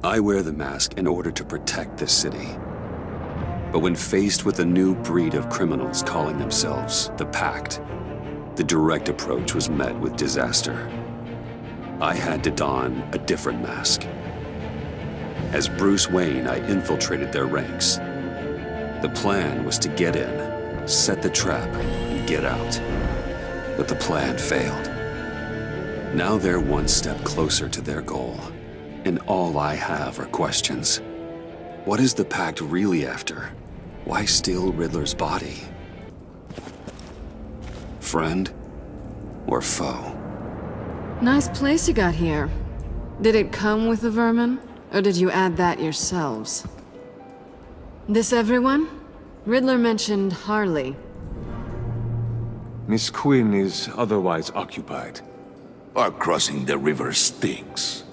I wear the mask in order to protect this city. But when faced with a new breed of criminals calling themselves the Pact, the direct approach was met with disaster. I had to don a different mask. As Bruce Wayne, I infiltrated their ranks. The plan was to get in, set the trap, and get out. But the plan failed. Now they're one step closer to their goal, and all I have are questions. What is the Pact really after? Why steal Riddler's body? Friend or foe? Nice place you got here. Did it come with the vermin, or did you add that yourselves? This everyone? Riddler mentioned Harley. Miss Quinn is otherwise occupied. Our crossing the river Styx.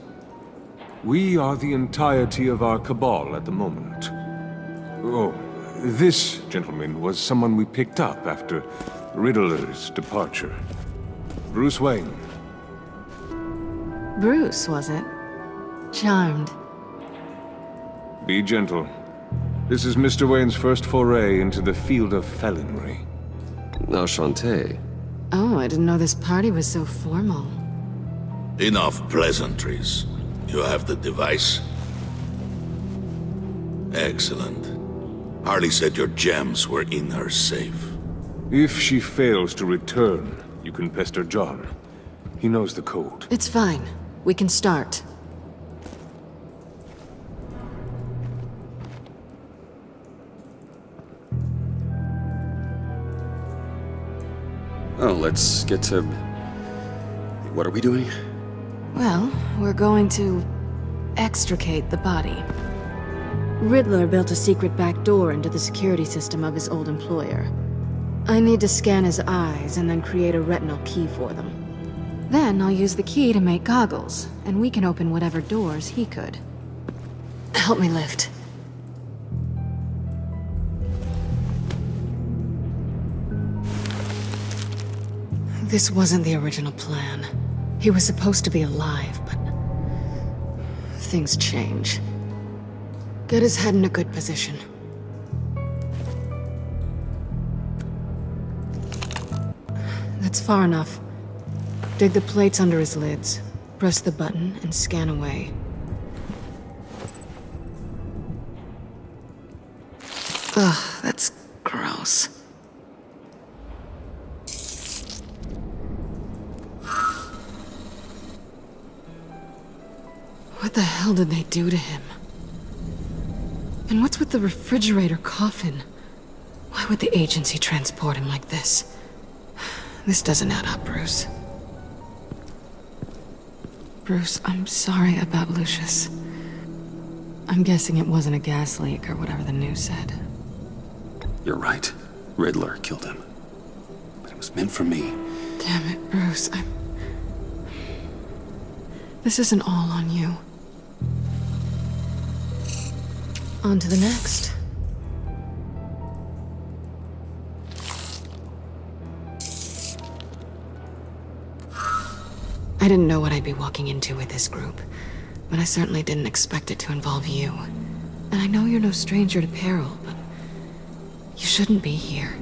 We are the entirety of our cabal at the moment. Oh, this gentleman was someone we picked up after Riddler's departure. Bruce Wayne. Bruce, was it? Charmed. Be gentle. This is Mr. Wayne's first foray into the field of felonry. Enchanté. Oh, I didn't know this party was so formal. Enough pleasantries. You have the device? Excellent. Harley said your gems were in her safe. If she fails to return, you can pester John. He knows the code. It's fine. We can start. Oh, let's get to... What are we doing? Well, we're going to extricate the body. Riddler built a secret back door into the security system of his old employer. I need to scan his eyes and then create a retinal key for them. Then I'll use the key to make goggles, and we can open whatever doors he could. Help me lift. This wasn't the original plan. He was supposed to be alive, but... things change. Get his head in a good position. That's far enough. Dig the plates under his lids, press the button, and scan away. Ugh, that's gross. What the hell did they do to him? And what's with the refrigerator coffin? Why would the agency transport him like this? This doesn't add up, Bruce. Bruce, I'm sorry about Lucius. I'm guessing it wasn't a gas leak or whatever the news said. You're right. Riddler killed him. But it was meant for me. Damn it, Bruce. This isn't all on you. On to the next. I didn't know what I'd be walking into with this group, but I certainly didn't expect it to involve you. And I know you're no stranger to peril, but you shouldn't be here.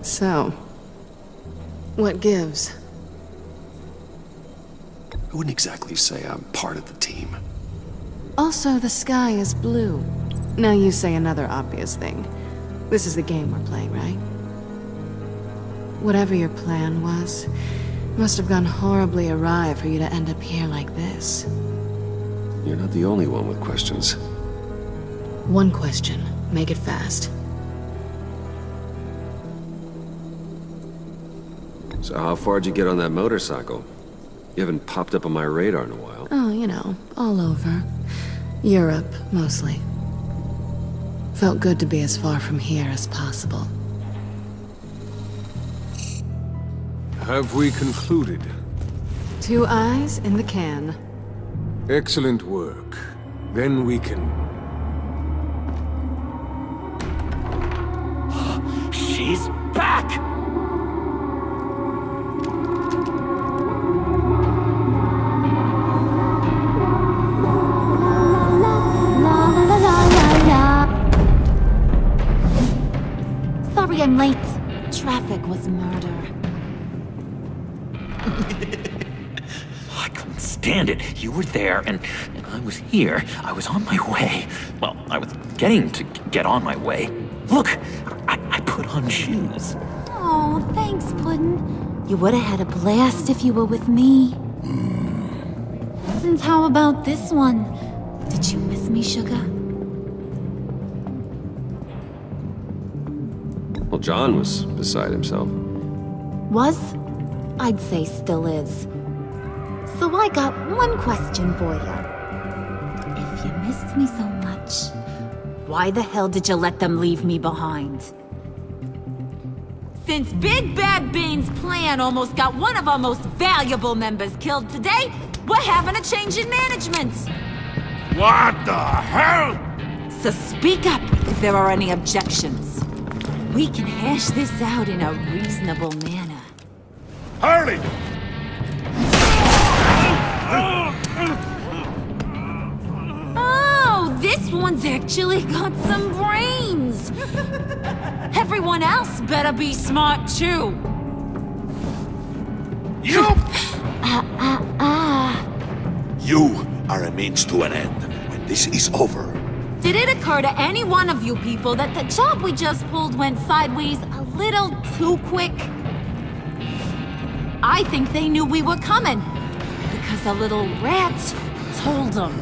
So, what gives? I wouldn't exactly say I'm part of the team. Also, the sky is blue. Now you say another obvious thing. This is the game we're playing, right? Whatever your plan was, must have gone horribly awry for you to end up here like this. You're not the only one with questions. One question. Make it fast. So how far'd you get on that motorcycle? You haven't popped up on my radar in a while. Oh, you know, all over. Europe, mostly. Felt good to be as far from here as possible. Have we concluded? 2 eyes in the can. Excellent work. Then we can... She's back! I'm late. Traffic was murder. I couldn't stand it. You were there, and I was here. I was on my way. Well, I was getting to get on my way. Look, I put on shoes. Oh, thanks, Puddin'. You would have had a blast if you were with me. And how about this one? Did you miss me, Sugar? Well, John was beside himself. Was? I'd say still is. So I got one question for you. If you missed me so much, why the hell did you let them leave me behind? Since Big Bad Bean's plan almost got one of our most valuable members killed today, we're having a change in management. What the hell? So speak up if there are any objections. We can hash this out in a reasonable manner. Harley! Oh, this one's actually got some brains. Everyone else better be smart too. You! You are a means to an end. When this is over, Did it occur to any one of you people that the job we just pulled went sideways a little too quick? I think they knew we were coming, because a little rat told them.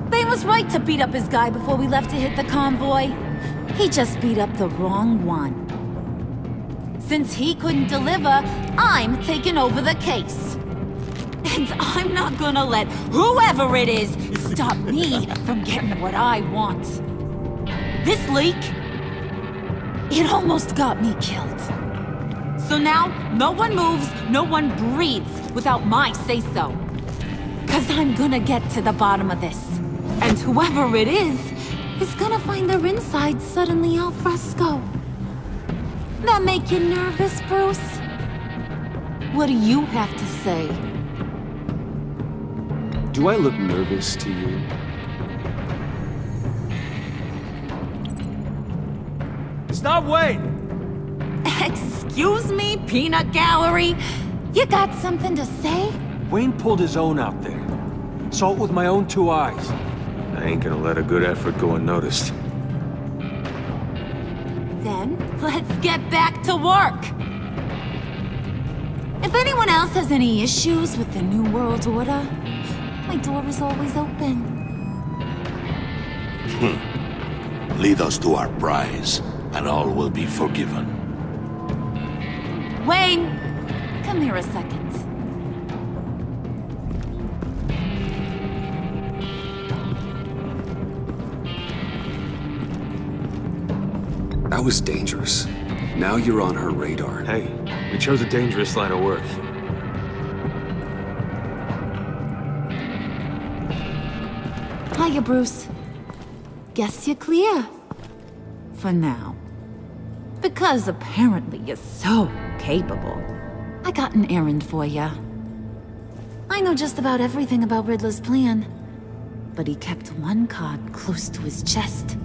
They was right to beat up his guy before we left to hit the convoy. He just beat up the wrong one. Since he couldn't deliver, I'm taking over the case. And I'm not gonna let whoever it is stop me from getting what I want. This leak, it almost got me killed. So now, no one moves, no one breathes without my say-so. 'Cause I'm gonna get to the bottom of this. And whoever it is gonna find their insides suddenly al fresco. That make you nervous, Bruce? What do you have to say? Do I look nervous to you? Stop waiting! Excuse me, peanut gallery? You got something to say? Wayne pulled his own out there. Saw it with my own two eyes. I ain't gonna let a good effort go unnoticed. Then, let's get back to work. If anyone else has any issues with the New World Order, my door is always open. lead us to our prize, and all will be forgiven. Wayne, come here a second. That was dangerous. Now you're on her radar. Hey, we chose a dangerous line of work. Hiya, Bruce. Guess you're clear. For now. Because apparently you're so capable. I got an errand for ya. I know just about everything about Riddler's plan. But he kept one card close to his chest.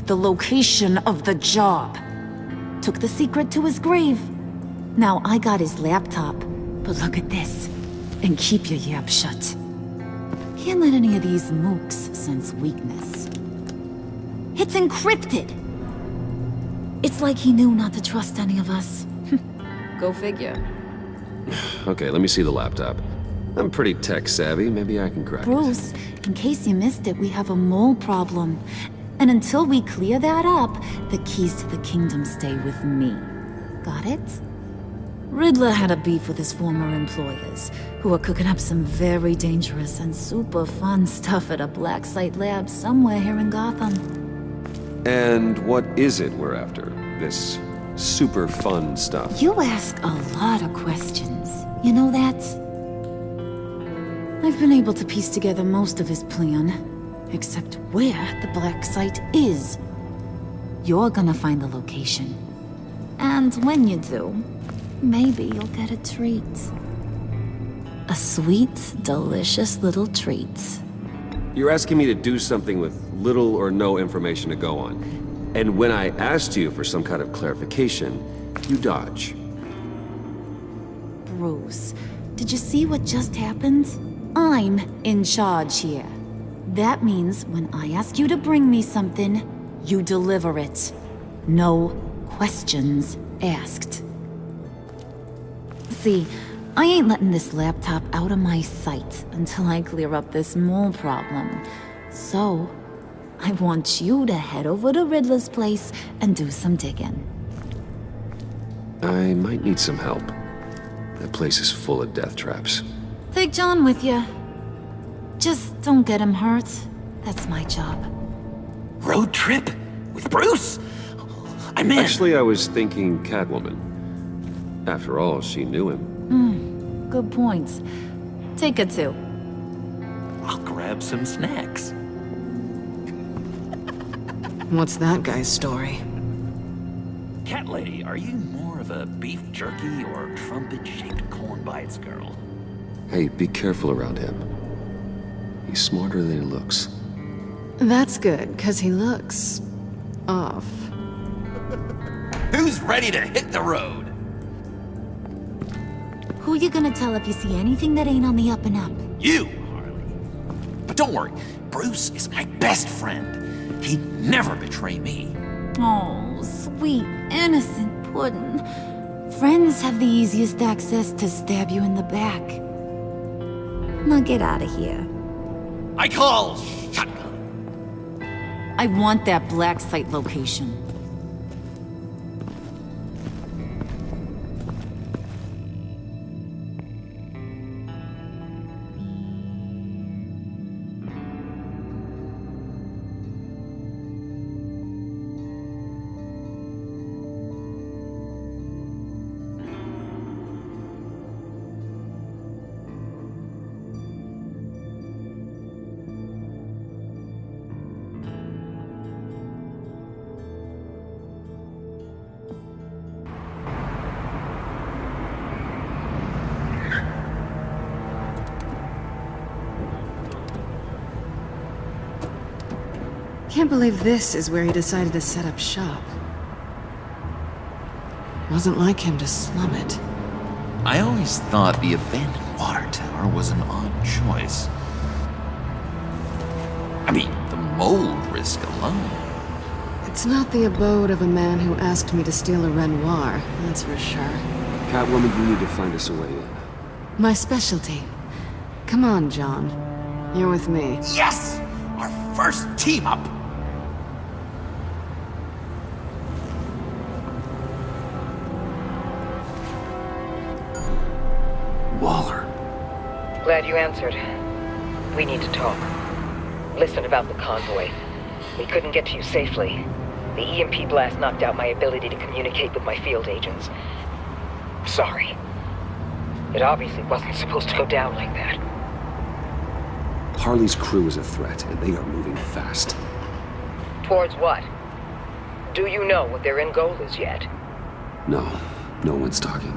The location of the job. Took the secret to his grave. Now I got his laptop. But look at this. And keep your yap shut. Can't let any of these mooks sense weakness. It's encrypted! It's like he knew not to trust any of us. Go figure. Okay, let me see the laptop. I'm pretty tech savvy. Maybe I can crack it. Bruce, in case you missed it, we have a mole problem. And until we clear that up, the keys to the kingdom stay with me. Got it? Riddler had a beef with his former employers, who were cooking up some very dangerous and super fun stuff at a black site lab somewhere here in Gotham. And what is it we're after? This super fun stuff? You ask a lot of questions. You know that? I've been able to piece together most of his plan, except where the black site is. You're gonna find the location. And when you do, maybe you'll get a treat. A sweet, delicious little treat. You're asking me to do something with little or no information to go on. And when I asked you for some kind of clarification, you dodge. Bruce, did you see what just happened? I'm in charge here. That means when I ask you to bring me something, you deliver it. No questions asked. See, I ain't letting this laptop out of my sight until I clear up this mole problem. So, I want you to head over to Riddler's place and do some digging. I might need some help. That place is full of death traps. Take John with you. Just don't get him hurt. That's my job. Road trip? With Bruce? I'm in. Actually, I was thinking Catwoman. After all, she knew him. Good points. Take it too. I'll grab some snacks. What's that guy's story? Cat lady, are you more of a beef jerky or trumpet-shaped corn bites girl? Hey, be careful around him. He's smarter than he looks. That's good, because he looks... off. Who's ready to hit the road? Who you gonna tell if you see anything that ain't on the up and up? You, Harley. But don't worry, Bruce is my best friend. He'd never betray me. Oh, sweet, innocent puddin'. Friends have the easiest access to stab you in the back. Now get out of here. I call shotgun. I want that black site location. Can't believe this is where he decided to set up shop. Wasn't like him to slum it. I always thought the abandoned water tower was an odd choice. I mean, the mold risk alone. It's not the abode of a man who asked me to steal a Renoir, that's for sure. Catwoman, you need to find us a way in. My specialty. Come on, John. You're with me. Yes! Our first team up! Waller. Glad you answered. We need to talk. Listen about the convoy. We couldn't get to you safely. The EMP blast knocked out my ability to communicate with my field agents. Sorry. It obviously wasn't supposed to go down like that. Harley's crew is a threat, and they are moving fast. Towards what? Do you know what their end goal is yet? No, no one's talking.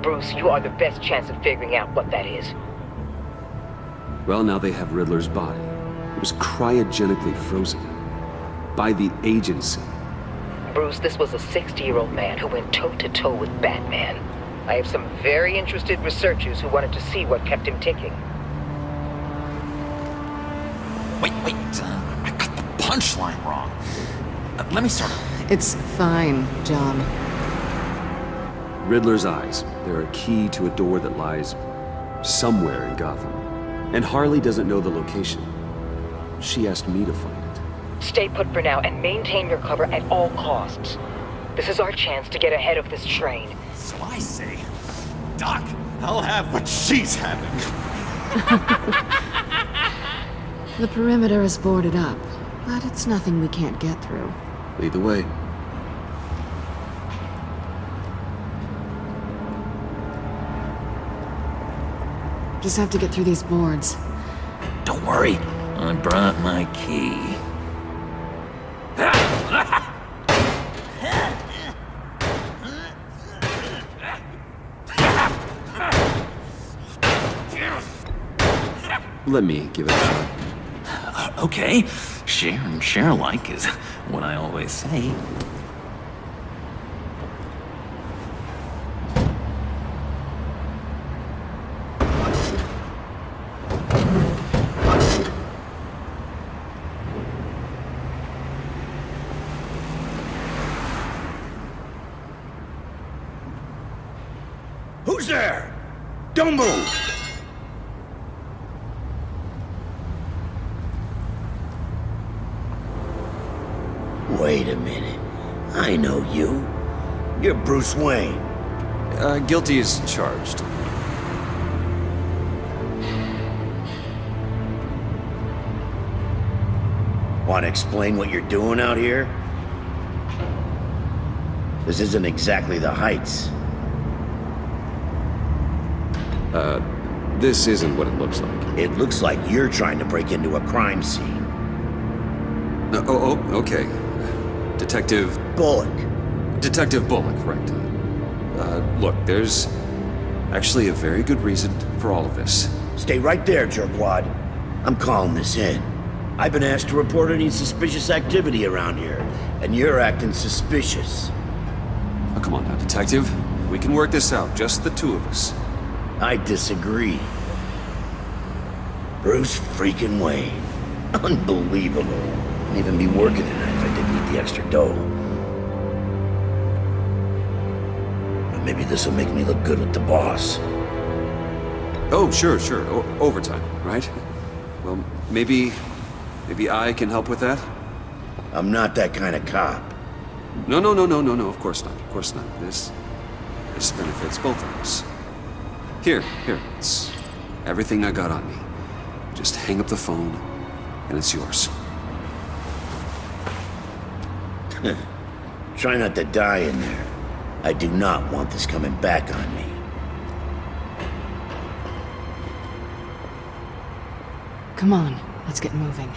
Bruce, you are the best chance of figuring out what that is. Well, now they have Riddler's body. It was cryogenically frozen. By the agency. Bruce, this was a 60-year-old man who went toe-to-toe with Batman. I have some very interested researchers who wanted to see what kept him ticking. Wait, I got the punchline wrong. Let me start over. It's fine, John. Riddler's eyes. They're a key to a door that lies somewhere in Gotham. And Harley doesn't know the location. She asked me to find it. Stay put for now and maintain your cover at all costs. This is our chance to get ahead of this train. So I say, Doc, I'll have what she's having. The perimeter is boarded up, but it's nothing we can't get through. Lead the way. Just have to get through these boards. Don't worry, I brought my key. Let me give it a shot. Okay. Share and share alike is what I always say. Who's there? Don't move! Wait a minute. I know you. You're Bruce Wayne. Guilty as charged. Want to explain what you're doing out here? This isn't exactly the Heights. This isn't what it looks like. It looks like you're trying to break into a crime scene. Okay. Detective Bullock. right. Look, there's actually a very good reason for all of this. Stay right there, jerkwad. I'm calling this in. I've been asked to report any suspicious activity around here, and you're acting suspicious. Oh, come on now, Detective. We can work this out, just the two of us. I disagree. Bruce freaking Wayne. Unbelievable. I'd even be working tonight if I didn't need the extra dough. But maybe this'll make me look good with the boss. Oh, sure. Overtime, right? Well, maybe I can help with that? I'm not that kind of cop. No, of course not. This benefits both of us. Here, it's everything I got on me. Just hang up the phone, and it's yours. Try not to die in there. I do not want this coming back on me. Come on, let's get moving.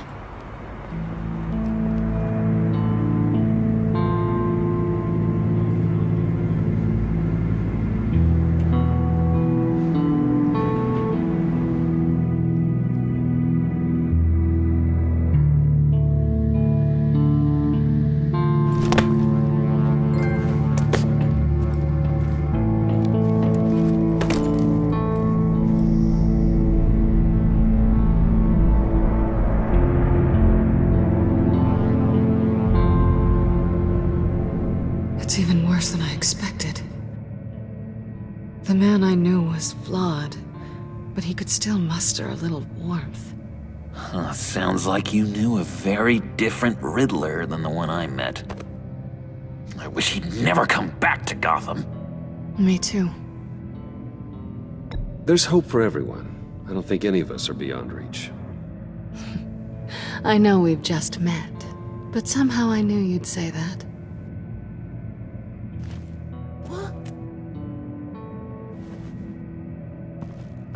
It's even worse than I expected. The man I knew was flawed, but he could still muster a little warmth. Sounds like you knew a very different Riddler than the one I met. I wish he'd never come back to Gotham. Me too. There's hope for everyone. I don't think any of us are beyond reach. I know we've just met, but somehow I knew you'd say that.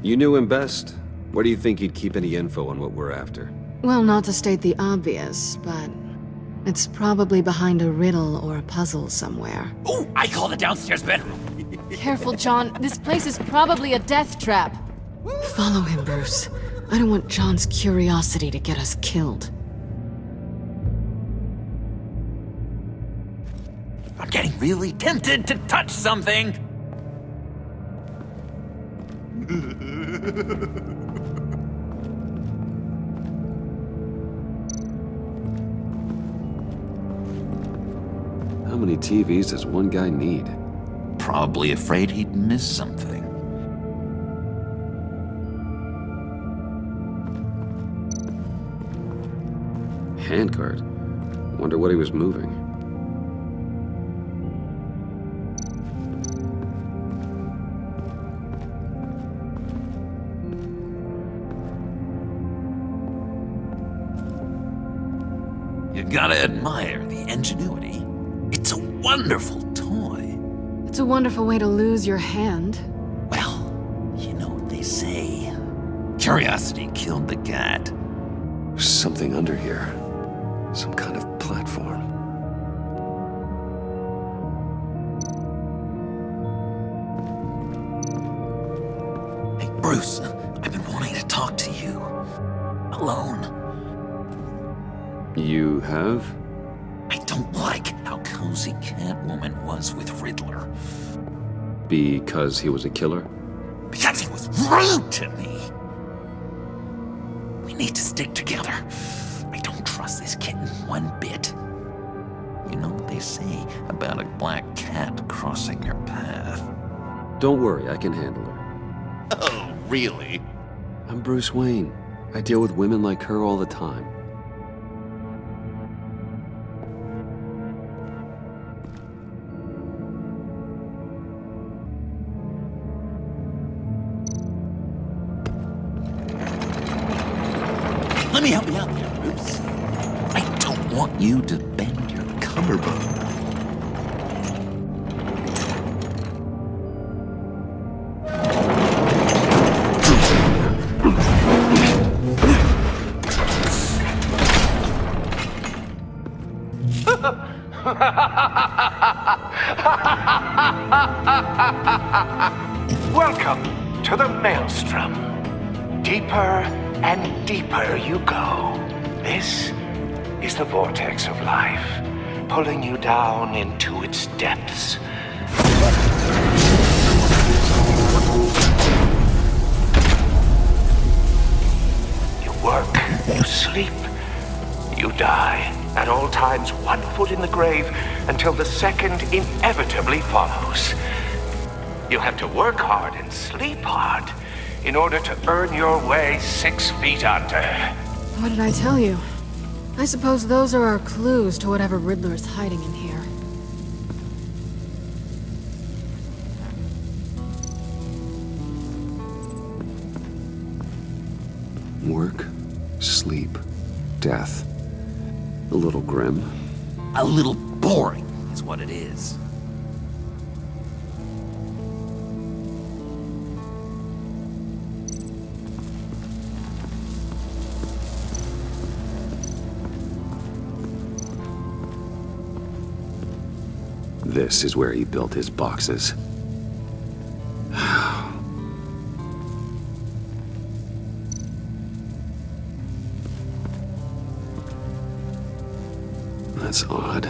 You knew him best. Where do you think he'd keep any info on what we're after? Well, not to state the obvious, but it's probably behind a riddle or a puzzle somewhere. Oh, I call the downstairs bedroom. Careful, John. This place is probably a death trap. Follow him, Bruce. I don't want John's curiosity to get us killed. I'm getting really tempted to touch something. How many TVs does one guy need? Probably afraid he'd miss something. Handcart. Wonder what he was moving. You gotta admire the ingenuity. It's a wonderful toy. It's a wonderful way to lose your hand. Well, you know what they say. Curiosity killed the cat. There's something under here. Some kind of platform. Hey, Bruce, I've been wanting to talk to you. Alone. You have? I don't like how cozy Catwoman was with Riddler. Because he was a killer? Because he was rude to me. We need to stick together. I don't trust this kitten one bit. You know what they say about a black cat crossing your path? Don't worry, I can handle her. Oh, really? I'm Bruce Wayne. I deal with women like her all the time. Let me help you out there, Bruce. I don't want you to bend your collarbone. Welcome to the Maelstrom. Deeper and deeper you go. This is the vortex of life, pulling you down into its depths. You work, you sleep, you die. At all times, 1 foot in the grave until the second inevitably follows. You have to work hard and sleep hard in order to earn your way 6 feet under. What did I tell you? I suppose those are our clues to whatever Riddler's hiding in here. Work, sleep, death. A little grim. A little boring is what it is. This is where he built his boxes. That's odd.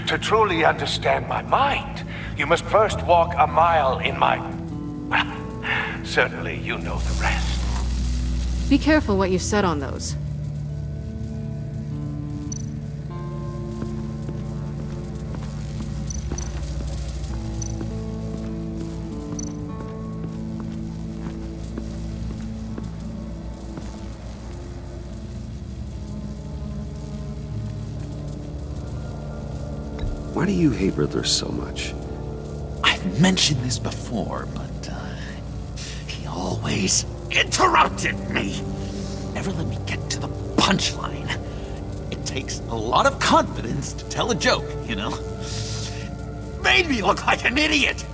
To truly understand my mind, you must first walk a mile in my... Well, certainly you know the rest. Be careful what you said on those. Why do you hate Riddler so much? I've mentioned this before, but he always interrupted me. Never let me get to the punchline. It takes a lot of confidence to tell a joke, you know? Made me look like an idiot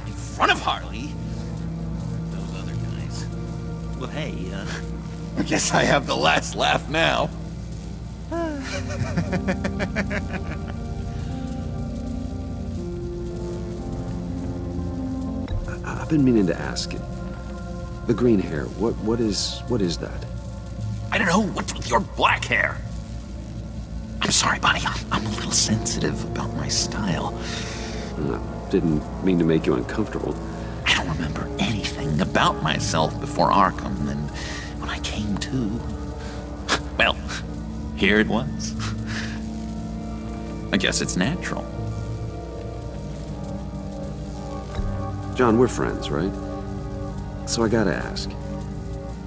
in front of Harley. Those other guys. Well, hey, I guess I have the last laugh now. I've been meaning to ask it. The green hair, what is that? I don't know what's with your black hair. I'm sorry, buddy. I'm a little sensitive about my style. Didn't mean to make you uncomfortable. I don't remember anything about myself before Arkham, and when I came to, well, here it was. I guess it's natural. John, we're friends, right? So I gotta ask,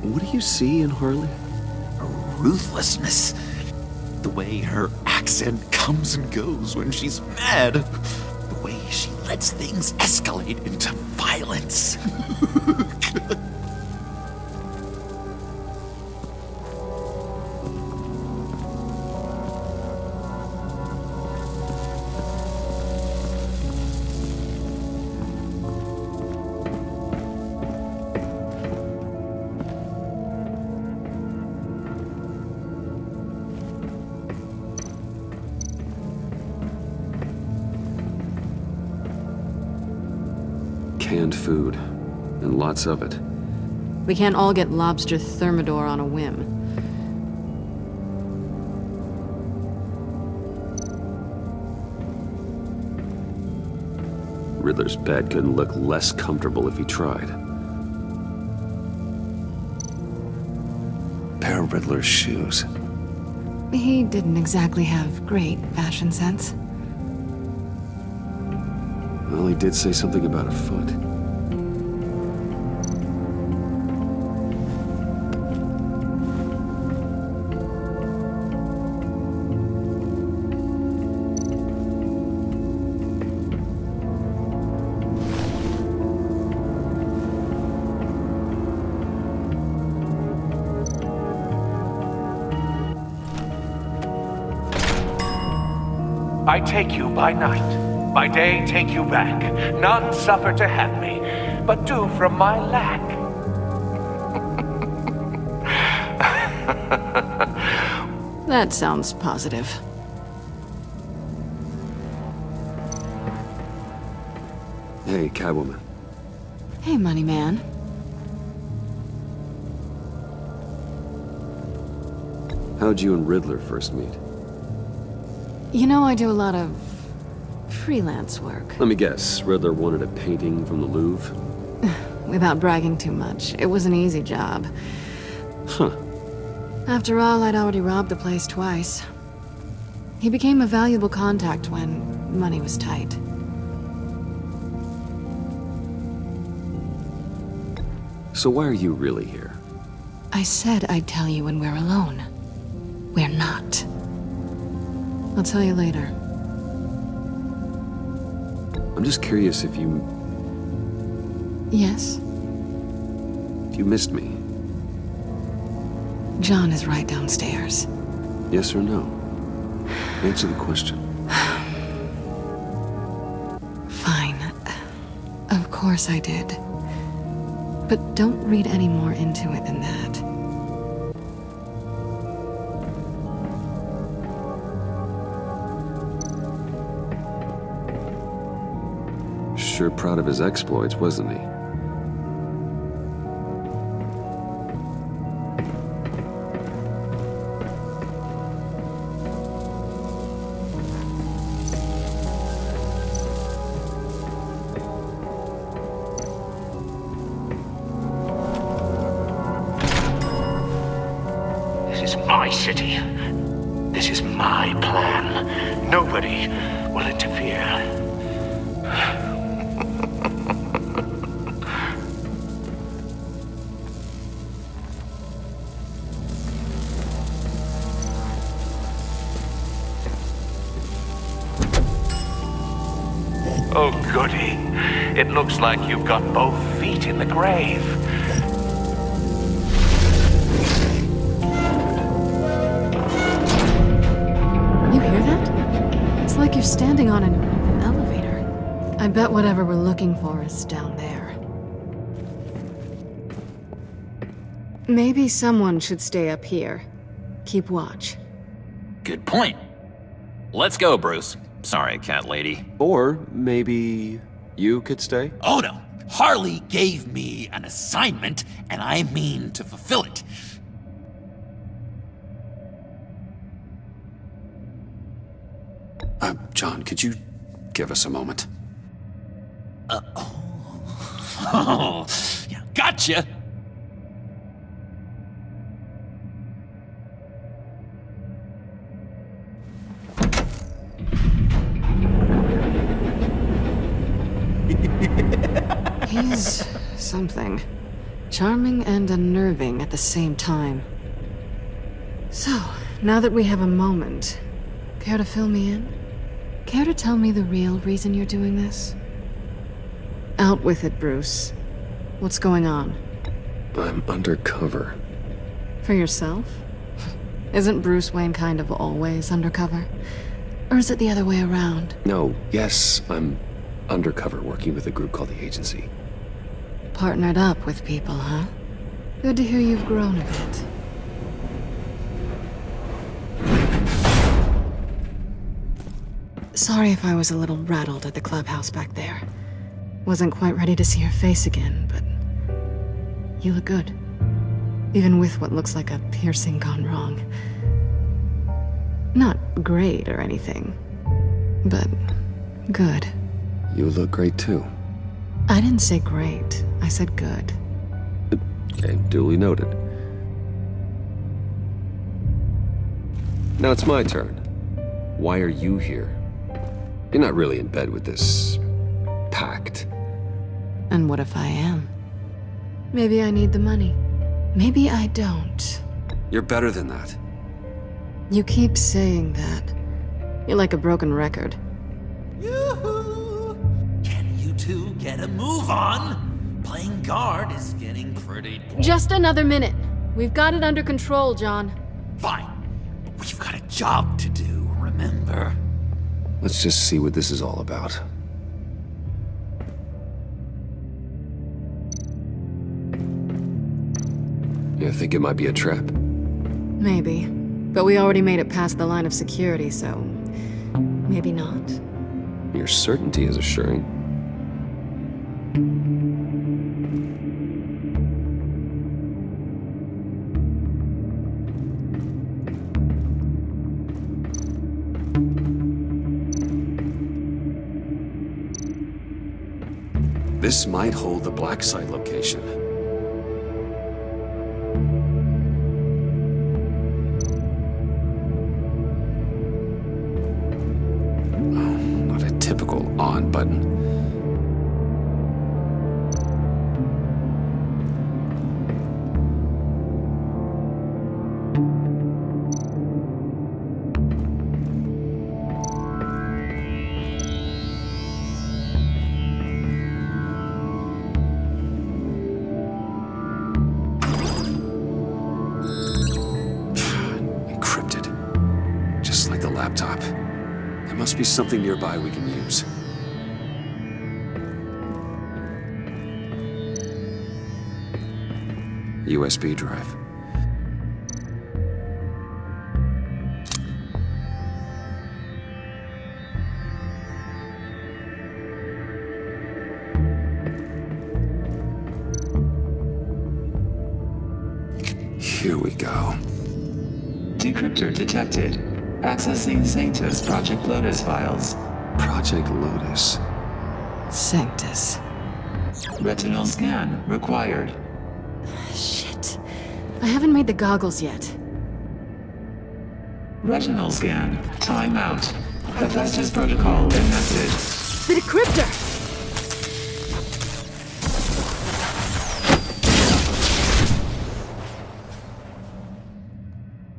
what do you see in Harley? Her ruthlessness. The way her accent comes and goes when she's mad. The way she lets things escalate into violence. canned food, and lots of it. We can't all get lobster thermidor on a whim. Riddler's bed couldn't look less comfortable if he tried. Pair of Riddler's shoes. He didn't exactly have great fashion sense. Well, he did say something about a foot. I take you by night, by day take you back. None suffer to have me, but do from my lack. That sounds positive. Hey, Catwoman. Hey, money man. How'd you and Riddler first meet? You know, I do a lot of freelance work. Let me guess, Riddler wanted a painting from the Louvre? Without bragging too much, it was an easy job. Huh. After all, I'd already robbed the place twice. He became a valuable contact when money was tight. So why are you really here? I said I'd tell you when we're alone. We're not. I'll tell you later. I'm just curious if you Yes? missed me. John is right downstairs. Yes or no? Answer the question. Fine. Of course I did. But don't read any more into it than that. Sure proud of his exploits, wasn't he? This is my city. This is my plan. Nobody will interfere. Oh, goody. It looks like you've got both feet in the grave. You hear that? It's like you're standing on an elevator. I bet whatever we're looking for is down there. Maybe someone should stay up here. Keep watch. Good point. Let's go, Bruce. Sorry, cat lady. Or maybe you could stay? Oh no! Harley gave me an assignment, and I mean to fulfill it. John, could you give us a moment? Oh, yeah, gotcha! He's something. Charming and unnerving at the same time. So, now that we have a moment, care to fill me in? Care to tell me the real reason you're doing this? Out with it, Bruce. What's going on? I'm undercover. For yourself? Isn't Bruce Wayne kind of always undercover? Or is it the other way around? No, yes, I'm undercover working with a group called the Agency. Partnered up with people, huh? Good to hear you've grown a bit. Sorry if I was a little rattled at the clubhouse back there. Wasn't quite ready to see your face again, but you look good. Even with what looks like a piercing gone wrong. Not great or anything, but good. You look great too. I didn't say great, I said good. Okay, duly noted. Now it's my turn. Why are you here? You're not really in bed with this pact. And what if I am? Maybe I need the money. Maybe I don't. You're better than that. You keep saying that. You're like a broken record. Yoo-hoo! Can you two get a move on? Playing guard is getting pretty... Just another minute. We've got it under control, John. Fine. We've got a job to do, remember? Let's just see what this is all about. You think it might be a trap? Maybe. But we already made it past the line of security, so... maybe not. Your certainty is assuring. This might hold the black site location. Not a typical on button. Encrypted. Just like the laptop. There must be something nearby we can use. USB drive. Here we go. Decryptor detected. Accessing Sanctus Project Lotus files. Project Lotus. Sanctus. Retinal scan required. Shit. I haven't made the goggles yet. Retinal scan. Timeout. Hephaestus protocol enacted. The decryptor!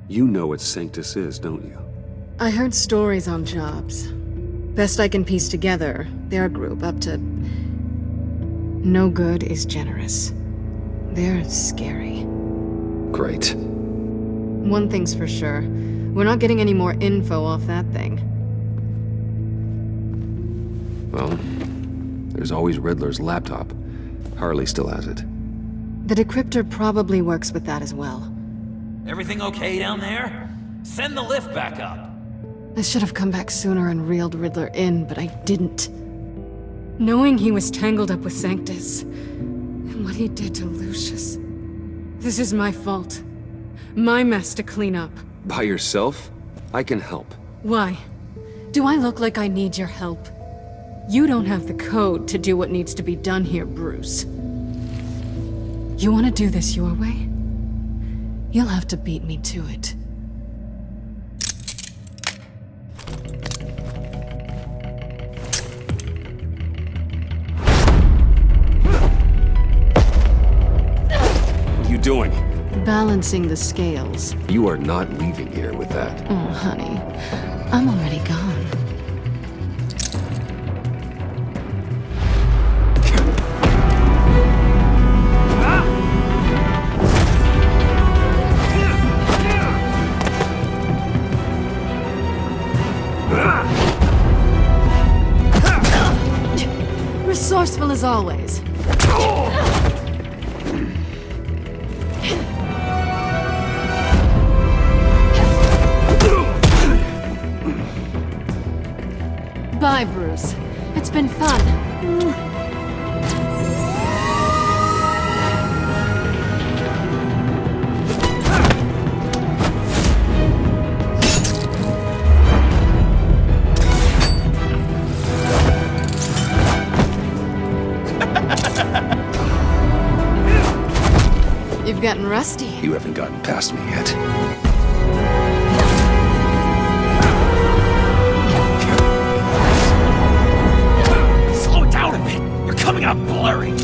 You know what Sanctus is, don't you? I heard stories on jobs. Best I can piece together, they're a group up to... no good is generous. They're scary. Great. One thing's for sure. We're not getting any more info off that thing. Well, there's always Riddler's laptop. Harley still has it. The decryptor probably works with that as well. Everything okay down there? Send the lift back up. I should have come back sooner and reeled Riddler in, but I didn't. Knowing he was tangled up with Sanctus, and what he did to Lucius. This is my fault. My mess to clean up. By yourself? I can help. Why? Do I look like I need your help? You don't have the code to do what needs to be done here, Bruce. You want to do this your way? You'll have to beat me to it. What are you doing? Balancing the scales. You are not leaving here with that. Oh, honey. I'm already gone. Resourceful as always. Bye, Bruce. It's been fun. getting rusty. You haven't gotten past me yet. Slow it down a bit. You're coming out blurry.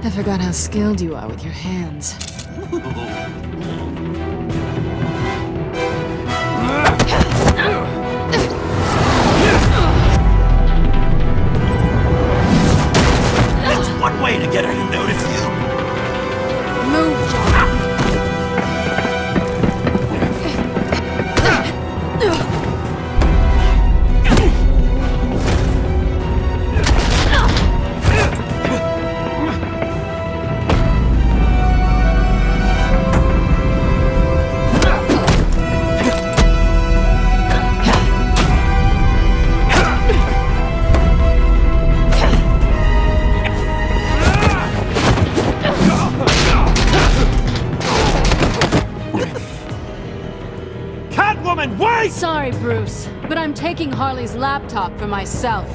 I forgot how skilled you are with your hands. That's one way to get her to notice you. Move, John. Sorry, Bruce, but I'm taking Harley's laptop for myself.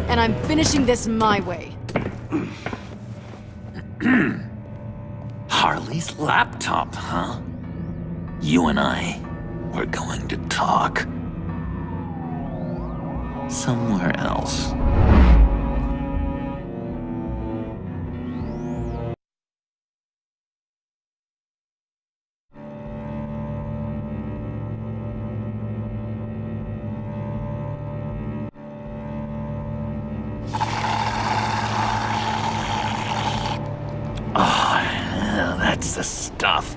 And I'm finishing this my way. Harley's laptop, huh? You and I, we're going to talk. Somewhere else. That's the stuff.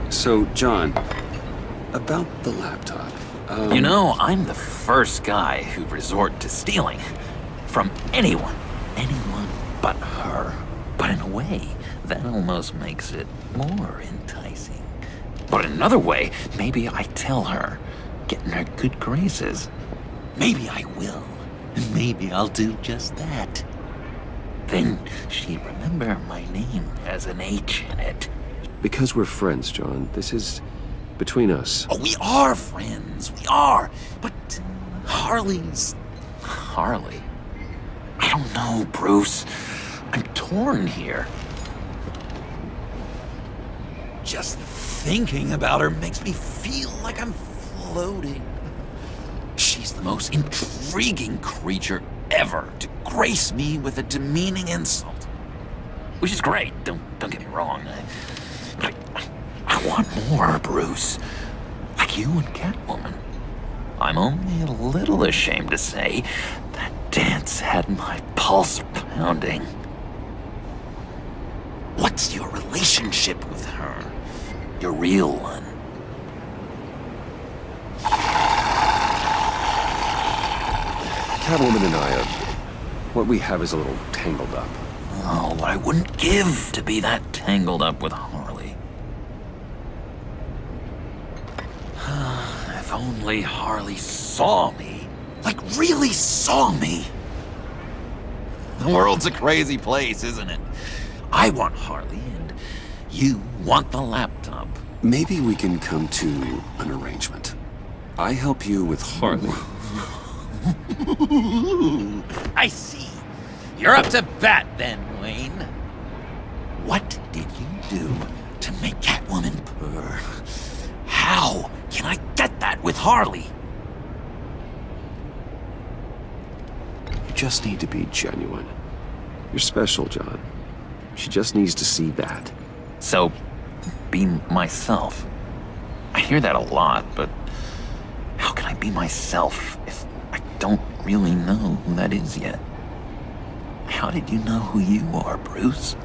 So, John, about the laptop. You know, I'm the first guy who'd resort to stealing. From anyone. Anyone but her. But in a way, that almost makes it more enticing. But in another way, maybe I tell her, get in her good graces. Maybe I will. And maybe I'll do just that. Then she'd remember my name has an H in it. Because we're friends, John. This is between us. Oh, we are friends. We are. But Harley's... Harley? I don't know, Bruce. I'm torn here. Just thinking about her makes me feel like I'm floating. She's the most intriguing creature ever to grace me with a demeaning insult. Which is great, don't get me wrong. But I want more, Bruce. Like you and Catwoman. I'm only a little ashamed to say that dance had my pulse pounding. What's your relationship with her? Your real one? Catwoman and I, what we have is a little tangled up. Oh, what I wouldn't give to be that tangled up with Harley. If only Harley saw me. Like, really saw me. The world's a crazy place, isn't it? I want Harley, and you want the laptop. Maybe we can come to an arrangement. I help you with Harley. I see. You're up to bat then, Wayne. What did you do to make Catwoman purr? How can I get that with Harley? You just need to be genuine. You're special, John. She just needs to see that. So, be myself. I hear that a lot, but how can I be myself if I don't really know who that is yet? How did you know who you are, Bruce?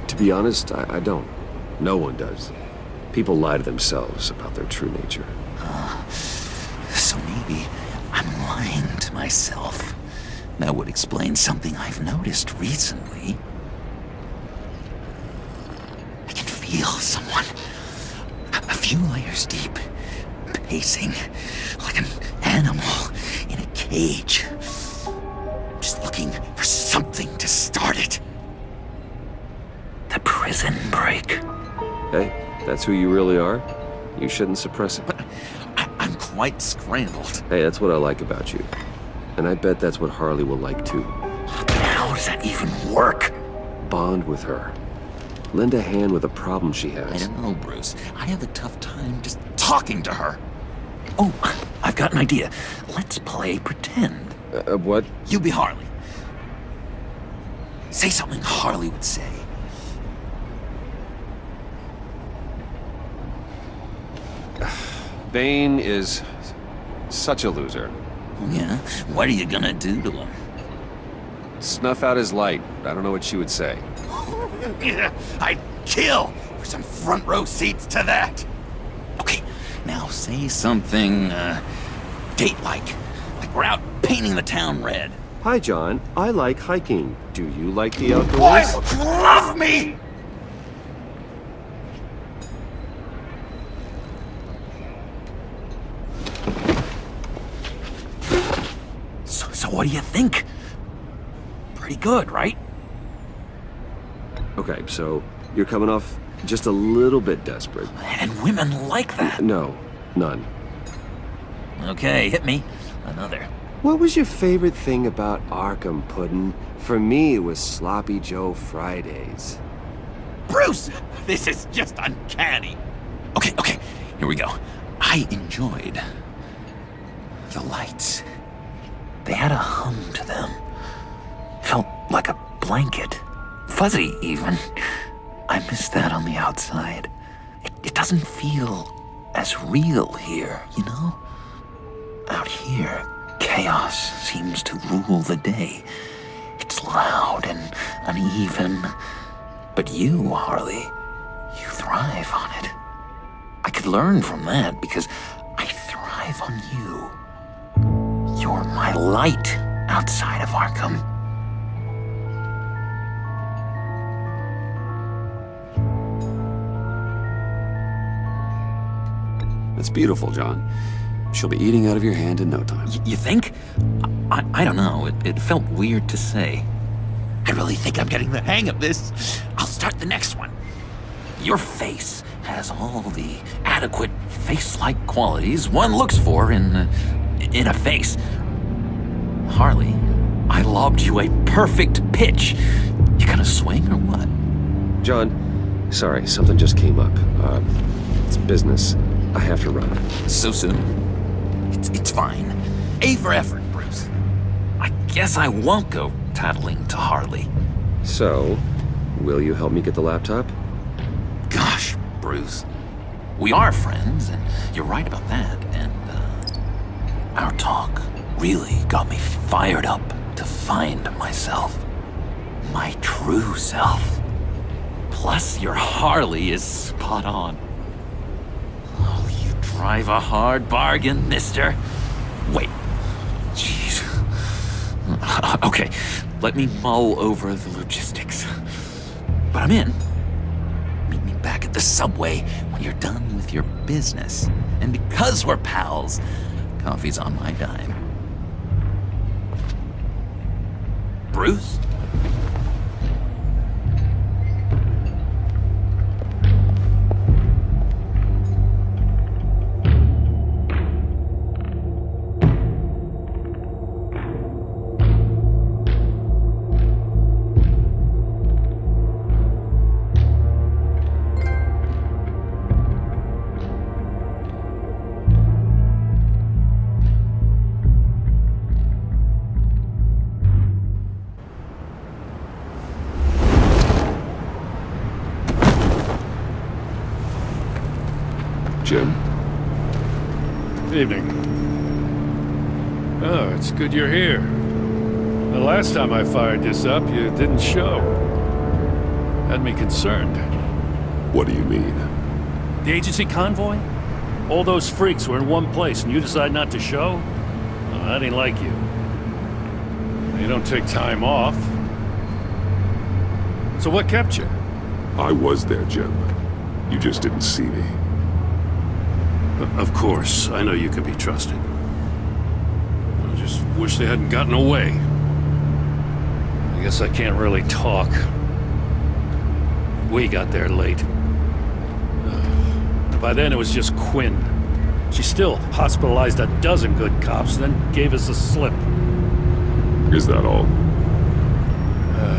To be honest, I don't. No one does. People lie to themselves about their true nature. So maybe I'm lying to myself. That would explain something I've noticed recently. I can feel someone a few layers deep, pacing like an animal in a cage. Just looking for something to start it. The prison break. Hey, that's who you really are? You shouldn't suppress it. But I'm quite scrambled. Hey, that's what I like about you. And I bet that's what Harley will like too. But how does that even work? Bond with her. Lend a hand with a problem she has. I don't know, Bruce. I have a tough time just talking to her. Oh, I've got an idea. Let's play pretend. What? You be Harley. Say something Harley would say. Bane is such a loser. Yeah? What are you gonna do to him? Snuff out his light. I don't know what she would say. I'd kill for some front row seats to that. Okay, now say something, date-like. Like we're out painting the town red. Hi, John. I like hiking. Do you like the outdoors? What? Love me! So what do you think? Pretty good, right? Okay, so you're coming off just a little bit desperate. And women like that. No, none. Okay, hit me. Another. What was your favorite thing about Arkham, Puddin'? For me, it was Sloppy Joe Fridays. Bruce! This is just uncanny. Okay, here we go. I enjoyed the lights. They had a hum to them. Felt like a blanket. Fuzzy, even. I miss that on the outside. It doesn't feel as real here, you know? Out here, chaos seems to rule the day. It's loud and uneven. But you, Harley, you thrive on it. I could learn from that because I thrive on you. You're my light outside of Arkham. That's beautiful, John. She'll be eating out of your hand in no time. You think? I don't know. It felt weird to say. I really think I'm getting the hang of this. I'll start the next one. Your face has all the adequate face-like qualities one looks for in a face. Harley, I lobbed you a perfect pitch. You gonna swing or what? John, sorry, something just came up. It's business. I have to run. So soon? It's fine. A for effort, Bruce. I guess I won't go tattling to Harley. So, will you help me get the laptop? Gosh, Bruce. We are friends, and you're right about that, and, our talk really got me fired up to find myself. My true self. Plus, your Harley is spot on. Oh, you drive a hard bargain, mister. Wait. Jeez. Okay, let me mull over the logistics. But I'm in. Meet me back at the subway when you're done with your business. And because we're pals, coffee's on my dime. Bruce? Jim? Good evening. Oh, it's good you're here. The last time I fired this up, you didn't show. Had me concerned. What do you mean? The agency convoy? All those freaks were in one place and you decide not to show? Oh, that ain't like you. You don't take time off. So what kept you? I was there, Jim. You just didn't see me. Of course, I know you can be trusted. I just wish they hadn't gotten away. I guess I can't really talk. We got there late. By then it was just Quinn. She still hospitalized a dozen good cops, then gave us the slip. Is that all?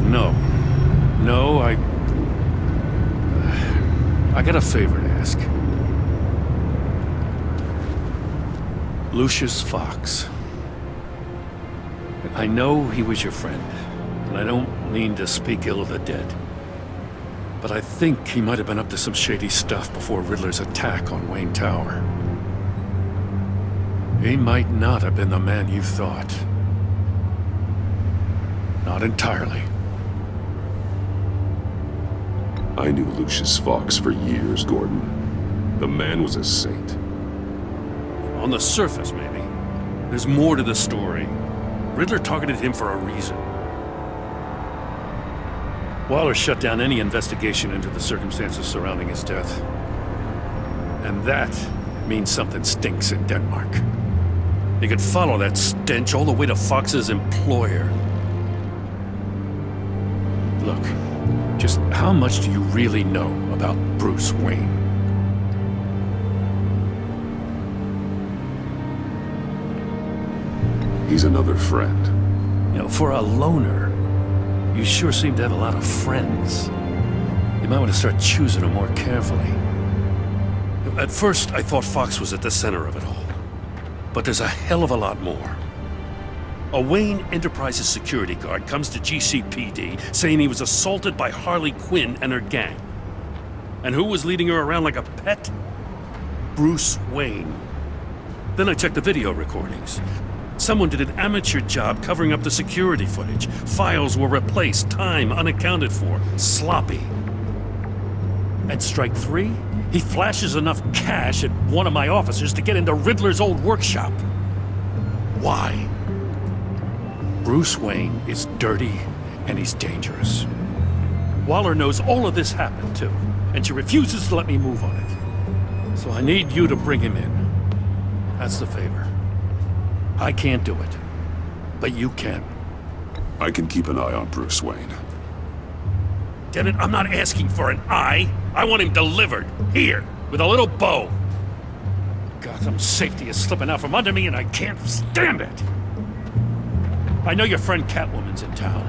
No. No, I got a favor to ask. Lucius Fox. I know he was your friend, and I don't mean to speak ill of the dead. But I think he might have been up to some shady stuff before Riddler's attack on Wayne Tower. He might not have been the man you thought. Not entirely. I knew Lucius Fox for years, Gordon. The man was a saint. On the surface, maybe. There's more to the story. Riddler targeted him for a reason. Waller shut down any investigation into the circumstances surrounding his death. And that means something stinks in Denmark. You could follow that stench all the way to Fox's employer. Look, just how much do you really know about Bruce Wayne? He's another friend. You know, for a loner, you sure seem to have a lot of friends. You might want to start choosing them more carefully. At first, I thought Fox was at the center of it all. But there's a hell of a lot more. A Wayne Enterprises security guard comes to GCPD saying he was assaulted by Harley Quinn and her gang. And who was leading her around like a pet? Bruce Wayne. Then I checked the video recordings. Someone did an amateur job covering up the security footage. Files were replaced, time unaccounted for, sloppy. At strike 3, he flashes enough cash at one of my officers to get into Riddler's old workshop. Why? Bruce Wayne is dirty and he's dangerous. Waller knows all of this happened too, and she refuses to let me move on it. So I need you to bring him in. That's the favor. I can't do it, but you can. I can keep an eye on Bruce Wayne. Damn it, I'm not asking for an eye. I want him delivered, here, with a little bow. Gotham's safety is slipping out from under me and I can't stand it. I know your friend Catwoman's in town.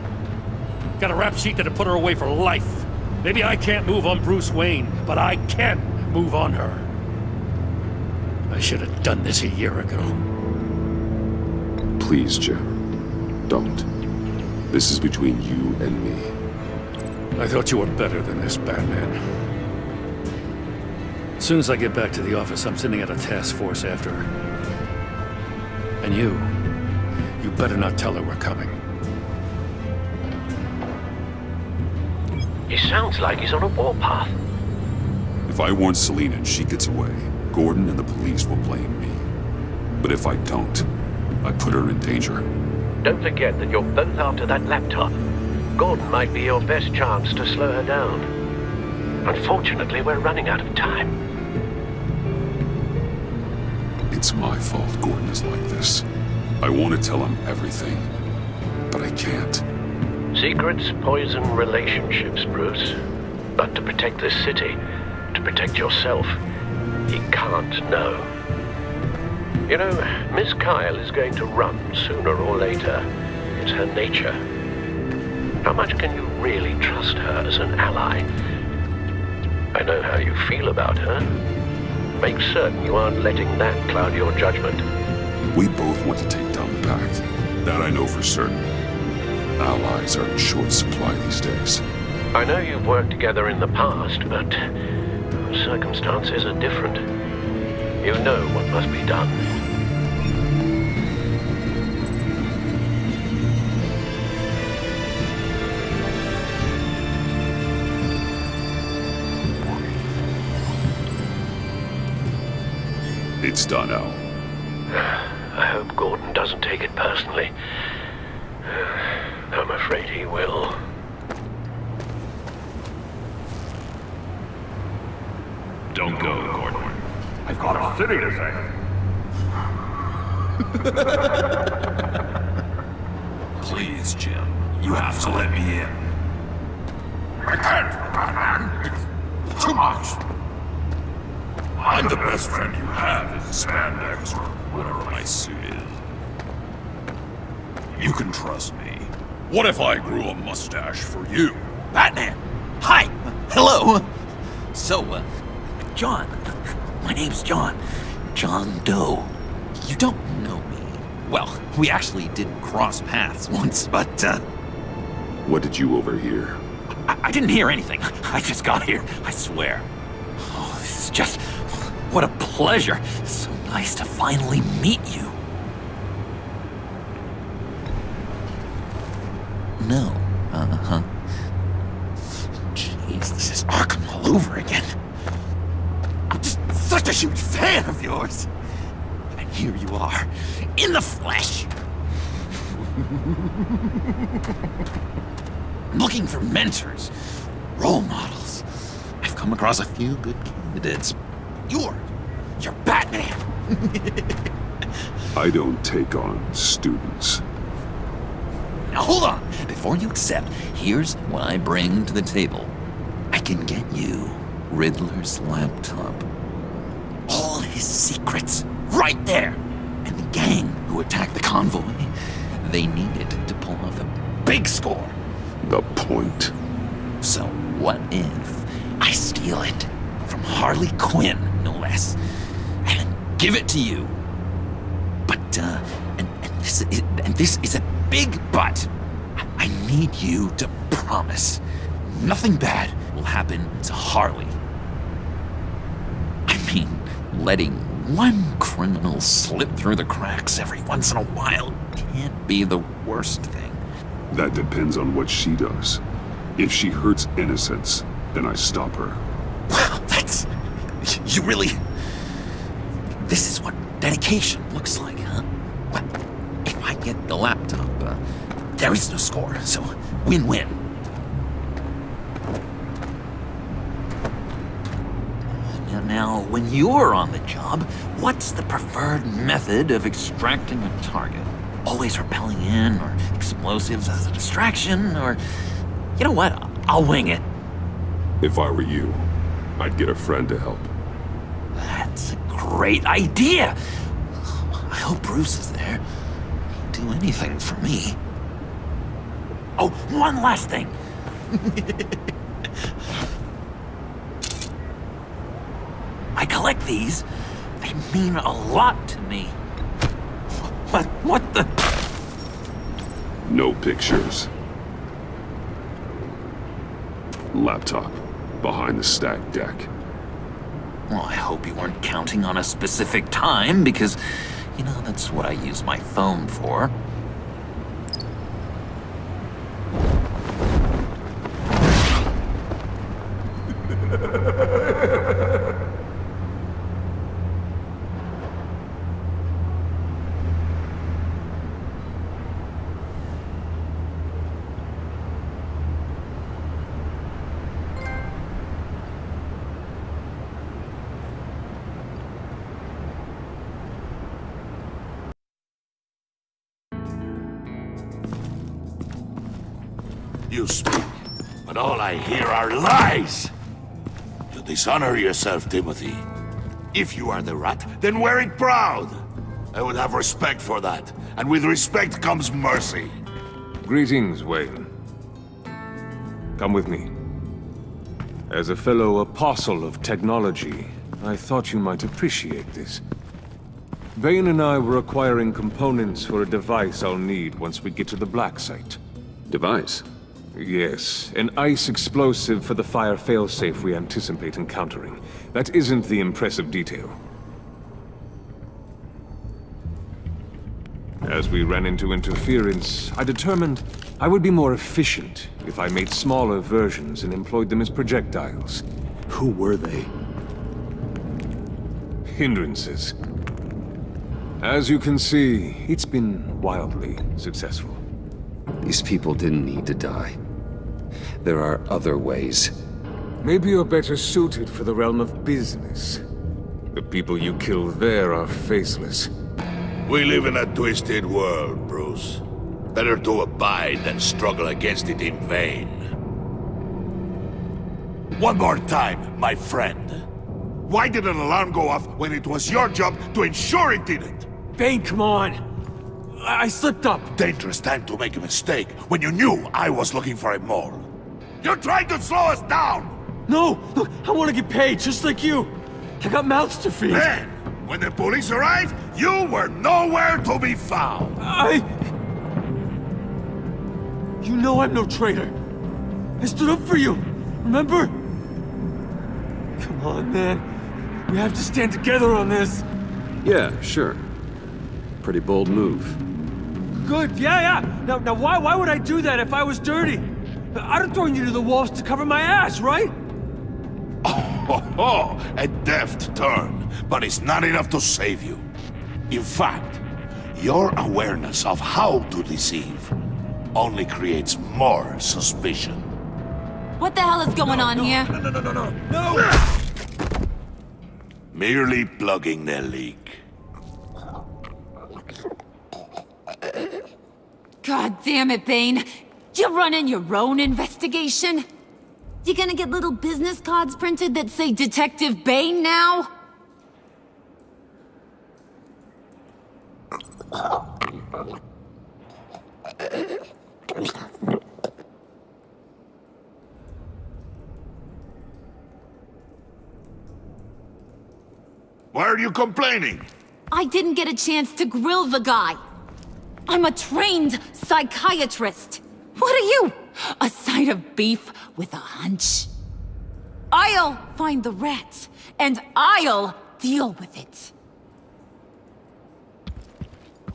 Got a rap sheet that'd put her away for life. Maybe I can't move on Bruce Wayne, but I can move on her. I should have done this a year ago. Please, Jim. Don't. This is between you and me. I thought you were better than this, Batman. As soon as I get back to the office, I'm sending out a task force after her. And you better not tell her we're coming. He sounds like he's on a warpath. If I warn Selina and she gets away, Gordon and the police will blame me. But if I don't, I put her in danger. Don't forget that you're both after that laptop. Gordon might be your best chance to slow her down. Unfortunately, we're running out of time. It's my fault Gordon is like this. I want to tell him everything, but I can't. Secrets poison relationships, Bruce. But to protect this city, to protect yourself, he can't know. You know, Miss Kyle is going to run sooner or later. It's her nature. How much can you really trust her as an ally? I know how you feel about her. Make certain you aren't letting that cloud your judgment. We both want to take down the Pact. That I know for certain. Allies are in short supply these days. I know you've worked together in the past, but circumstances are different. You know what must be done. It's done, Al. I hope Gordon doesn't take it personally. I'm afraid he will. Don't go, Gordon. I've got a city to save. Please, Jim. You have to let me in. I can't, Batman. It's too much. I'm the best friend you have in spandex or whatever my suit is. You can trust me. What if I grew a mustache for you? Batman! Hi! Hello! So, John. My name's John. John Doe. You don't know me. Well, we actually did cross paths once, but, What did you overhear? I didn't hear anything. I just got here, I swear. Oh, this is just... What a pleasure. So nice to finally meet you. No. Uh-huh. Jeez, this is Arkham all over again. I'm just such a huge fan of yours. And here you are, in the flesh. I'm looking for mentors, role models. I've come across a few good candidates. You're Batman. I don't take on students. Now hold on. Before you accept, here's what I bring to the table. I can get you Riddler's laptop. All his secrets, right there. And the gang who attacked the convoy, they needed to pull off a big score. The point. So what if I steal it from Harley Quinn, no less, and give it to you? But, this is a big but. I need you to promise nothing bad will happen to Harley. I mean, letting one criminal slip through the cracks every once in a while can't be the worst thing. That depends on what she does. If she hurts innocents, then I stop her. Wow, that's... You really... This is what dedication looks like, huh? Well, if I get the laptop, there is no score, so win-win. Now, when you're on the job, what's the preferred method of extracting a target? Always rappelling in, or explosives as a distraction, or... You know what? I'll wing it. If I were you, I'd get a friend to help. That's a great idea! I hope Bruce is there. He'd do anything for me. Oh, one last thing. I collect these. They mean a lot to me. What the? No pictures. Laptop. Behind the stacked deck. Well, I hope you weren't counting on a specific time, because, you know, that's what I use my phone for. You speak, but all I hear are lies! You dishonor yourself, Timothy. If you are the rat, then wear it proud! I would have respect for that, and with respect comes mercy. Greetings, Wayne. Come with me. As a fellow apostle of technology, I thought you might appreciate this. Bane and I were acquiring components for a device I'll need once we get to the Black Site. Device? Yes, an ice explosive for the fire failsafe we anticipate encountering. That isn't the impressive detail. As we ran into interference, I determined I would be more efficient if I made smaller versions and employed them as projectiles. Who were they? Hindrances. As you can see, it's been wildly successful. These people didn't need to die. There are other ways. Maybe you're better suited for the realm of business. The people you killed there are faceless. We live in a twisted world, Bruce. Better to abide than struggle against it in vain. One more time, my friend. Why did an alarm go off when it was your job to ensure it didn't? Bane, come on! I slipped up! Dangerous time to make a mistake when you knew I was looking for a mole. You're trying to slow us down! No! Look, I want to get paid, just like you! I got mouths to feed! Then, when the police arrived, you were nowhere to be found! You know I'm no traitor! I stood up for you, remember? Come on, man. We have to stand together on this! Yeah, sure. Pretty bold move. Good, yeah. Now why would I do that if I was dirty? I'd have thrown you to the wolves to cover my ass, right? Oh, a deft turn, but it's not enough to save you. In fact, your awareness of how to deceive only creates more suspicion. What the hell is going on here? No! Merely plugging the leak. God damn it, Bane. You're running your own investigation? You gonna get little business cards printed that say Detective Bane now? Why are you complaining? I didn't get a chance to grill the guy. I'm a trained psychiatrist. What are you? A side of beef with a hunch? I'll find the rat, and I'll deal with it.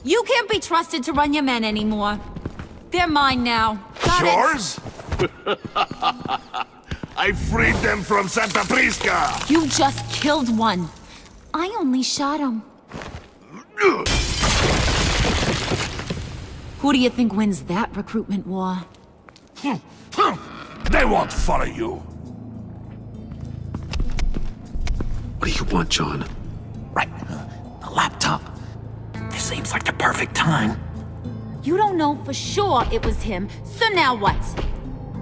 You can't be trusted to run your men anymore. They're mine now. Got Yours? I freed them from Santa Prisca! it? You just killed one. I only shot him. Who do you think wins that recruitment war? They won't follow you. What do you want, John? Right, the laptop. This seems like the perfect time. You don't know for sure it was him, so now what?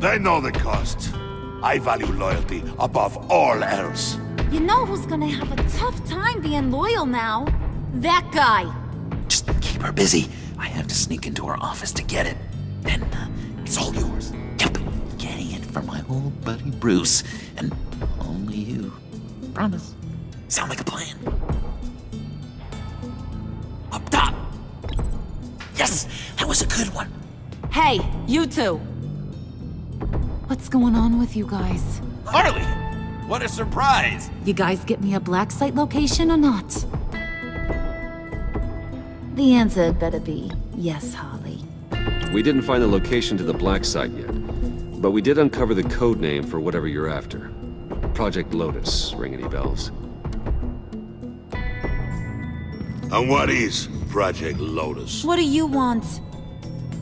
They know the cost. I value loyalty above all else. You know who's gonna have a tough time being loyal now? That guy. Just keep her busy. I have to sneak into her office to get it. Then it's all yours. Yep, getting it from my old buddy Bruce. And only you. Promise. Sound like a plan? Up top! Yes! That was a good one. Hey, you two. What's going on with you guys? Harley! What a surprise! You guys get me a black site location or not? The answer had better be yes, Harley. We didn't find the location to the black site yet, but we did uncover the code name for whatever you're after. Project Lotus, ring any bells? And what is Project Lotus? What do you want?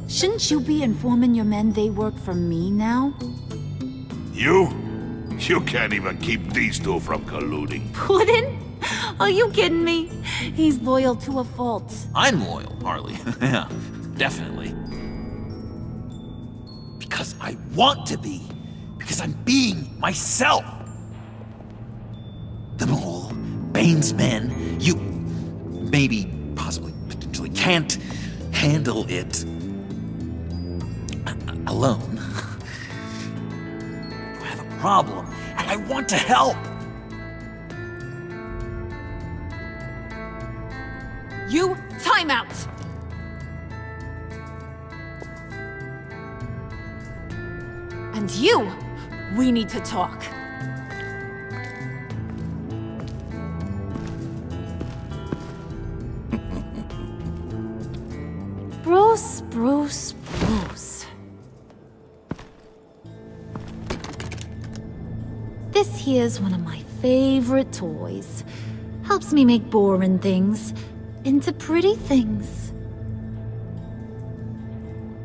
Shouldn't you be informing your men they work for me now? You? You can't even keep these two from colluding. Puddin'? Are you kidding me? He's loyal to a fault. I'm loyal, Harley. Yeah, definitely. Because I want to be. Because I'm being myself. The mole, Bane's men, you maybe, possibly, potentially can't handle it alone. You have a problem, and I want to help. You, time out! And you, we need to talk. Bruce. This here's one of my favorite toys. Helps me make boring things into pretty things.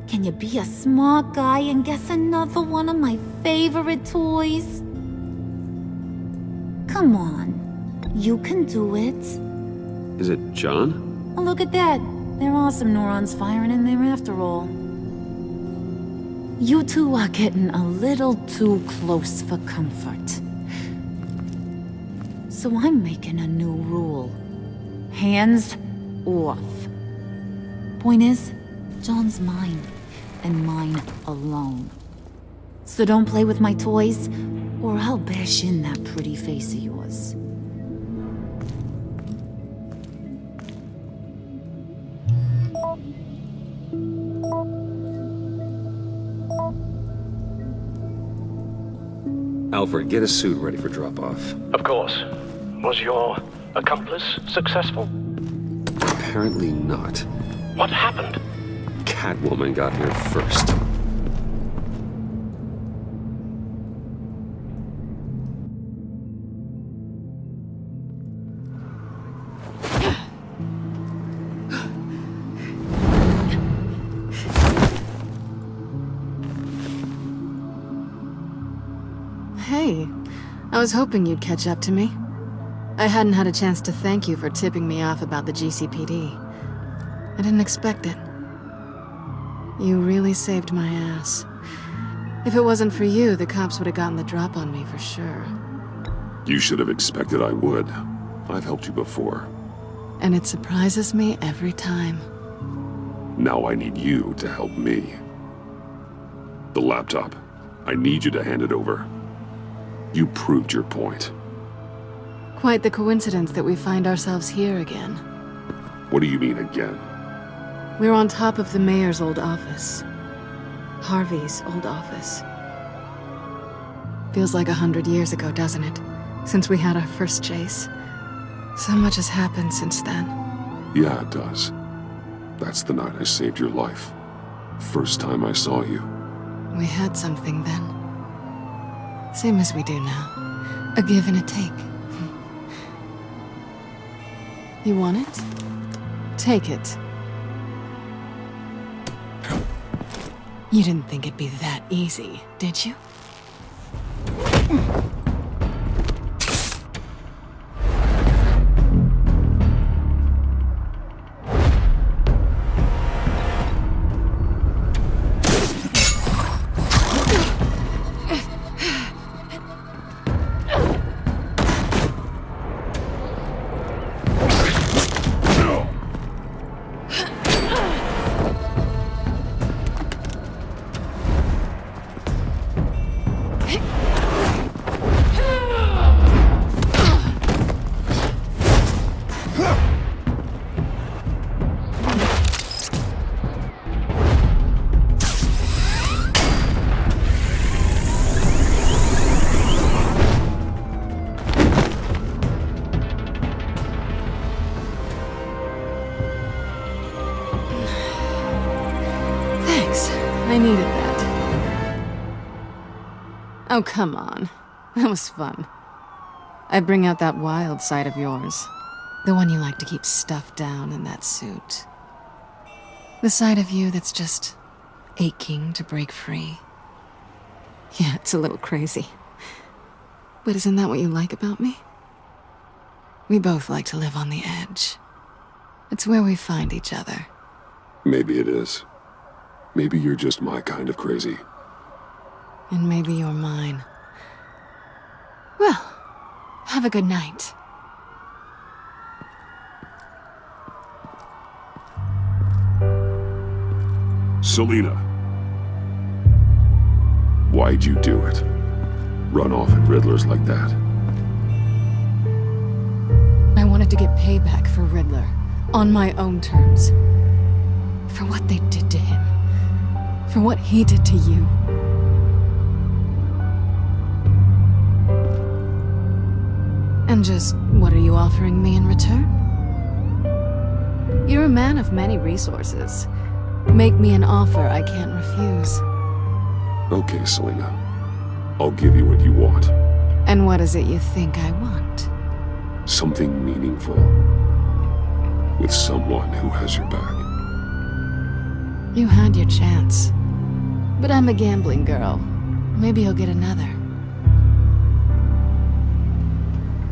Can you be a smart guy and guess another one of my favorite toys? Come on. You can do it. Is it John? Oh, look at that. There are some neurons firing in there after all. You two are getting a little too close for comfort. So I'm making a new rule. Hands off. Point is, John's mine, and mine alone. So don't play with my toys, or I'll bash in that pretty face of yours. Alfred, get a suit ready for drop-off. Of course. Was your accomplice successful? Apparently not. What happened? Catwoman got here first. Hey, I was hoping you'd catch up to me. I hadn't had a chance to thank you for tipping me off about the GCPD. I didn't expect it. You really saved my ass. If it wasn't for you, the cops would have gotten the drop on me for sure. You should have expected I would. I've helped you before. And it surprises me every time. Now I need you to help me. The laptop. I need you to hand it over. You proved your point. Quite the coincidence that we find ourselves here again. What do you mean again? We're on top of the mayor's old office. Harvey's old office. Feels like 100 years ago, doesn't it? Since we had our first chase. So much has happened since then. Yeah, it does. That's the night I saved your life. First time I saw you. We had something then. Same as we do now. A give and a take. You want it? Take it. You didn't think it'd be that easy, did you? I needed that. Oh, come on. That was fun. I bring out that wild side of yours. The one you like to keep stuffed down in that suit. The side of you that's just aching to break free. Yeah, it's a little crazy. But isn't that what you like about me? We both like to live on the edge. It's where we find each other. Maybe it is. Maybe you're just my kind of crazy. And maybe you're mine. Well, have a good night. Selina. Why'd you do it? Run off at Riddlers like that? I wanted to get payback for Riddler. On my own terms. For what they did to him. For what he did to you. And just what are you offering me in return? You're a man of many resources. Make me an offer I can't refuse. Okay, Selina. I'll give you what you want. And what is it you think I want? Something meaningful. With someone who has your back. You had your chance. But I'm a gambling girl. Maybe you'll get another.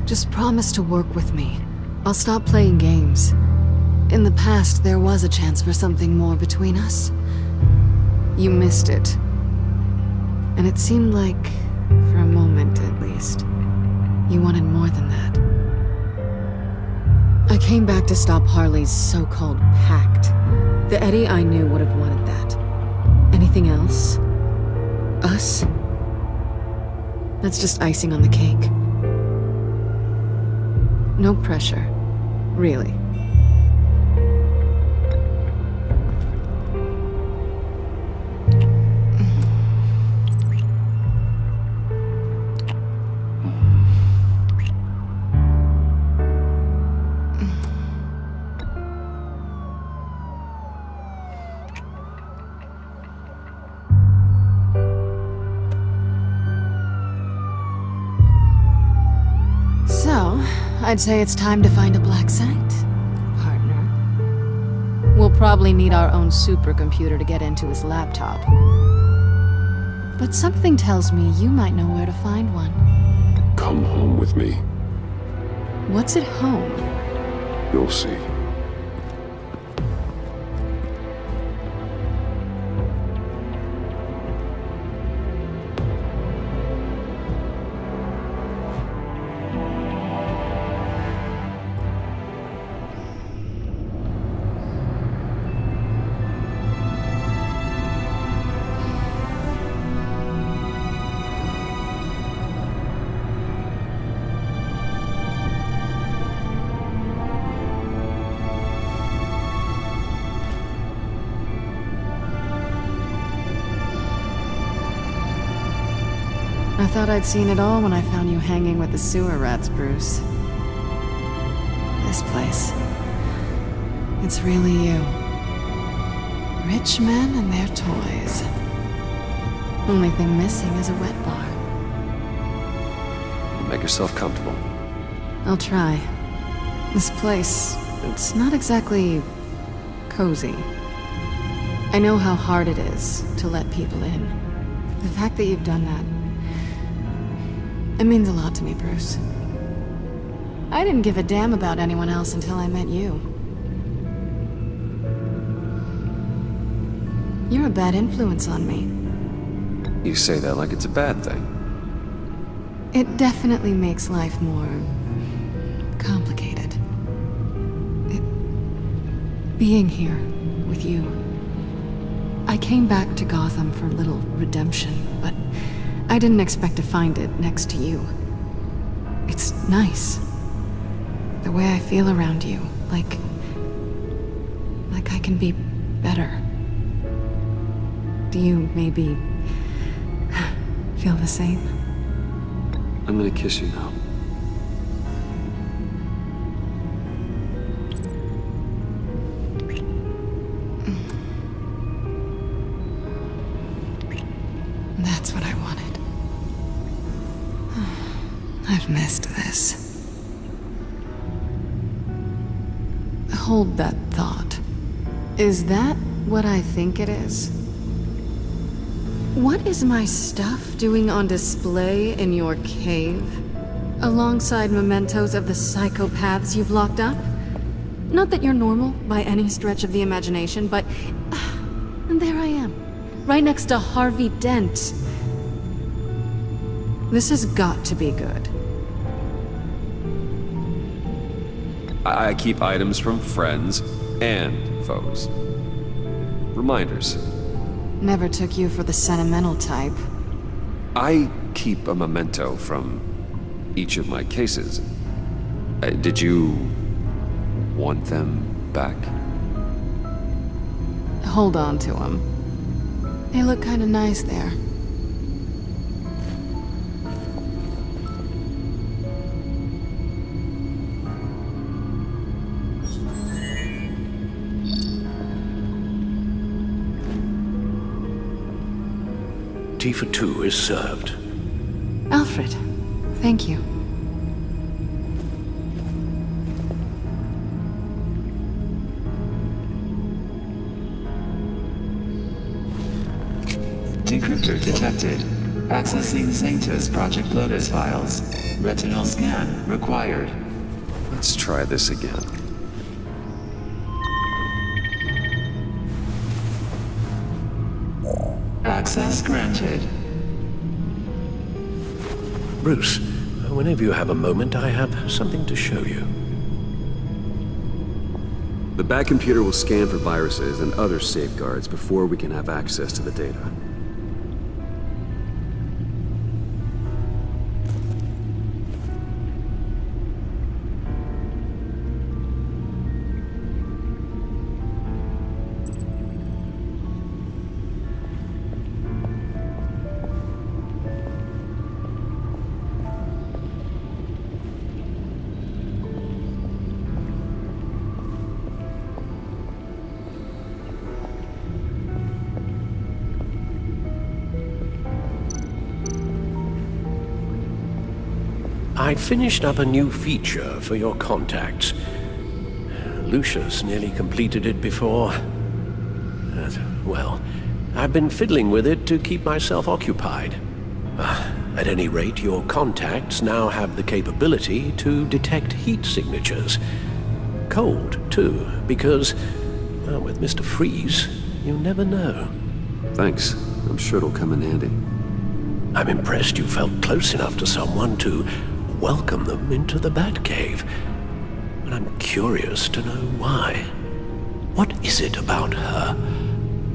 Just promise to work with me. I'll stop playing games. In the past, there was a chance for something more between us. You missed it. And it seemed like, for a moment at least, you wanted more than that. I came back to stop Harley's so-called pact. The Eddie I knew would have wanted that. Anything else? Us? That's just icing on the cake. No pressure. Really. I'd say it's time to find a black site, partner. We'll probably need our own supercomputer to get into his laptop. But something tells me you might know where to find one. Come home with me. What's at home? You'll see. I thought I'd seen it all when I found you hanging with the sewer rats, Bruce. This place. It's really you. Rich men and their toys. Only thing missing is a wet bar. Make yourself comfortable. I'll try. This place, it's not exactly cozy. I know how hard it is to let people in. The fact that you've done that, it means a lot to me, Bruce. I didn't give a damn about anyone else until I met you. You're a bad influence on me. You say that like it's a bad thing. It definitely makes life more complicated. Being here with you. I came back to Gotham for a little redemption, but I didn't expect to find it next to you. It's nice. The way I feel around you, like I can be better. Do you maybe feel the same? I'm gonna kiss you now. That's what I wanted. I've missed this. Hold that thought. Is that what I think it is? What is my stuff doing on display in your cave? Alongside mementos of the psychopaths you've locked up? Not that you're normal by any stretch of the imagination, but... and there I am, right next to Harvey Dent. This has got to be good. I keep items from friends and foes. Reminders. Never took you for the sentimental type. I keep a memento from each of my cases. Did you want them back? Hold on to them. They look kind of nice there. Tea for two is served. Alfred, thank you. Decryptor detected. Accessing Sanctus Project Lotus files. Retinal scan required. Let's try this again. Access granted. Bruce, whenever you have a moment, I have something to show you. The back computer will scan for viruses and other safeguards before we can have access to the data. I finished up a new feature for your contacts. Lucius nearly completed it before. Well, I've been fiddling with it to keep myself occupied. At any rate, your contacts now have the capability to detect heat signatures. Cold, too, because, well, with Mr. Freeze, you never know. Thanks. I'm sure it'll come in handy. I'm impressed you felt close enough to someone to welcome them into the Batcave. But I'm curious to know why. What is it about her?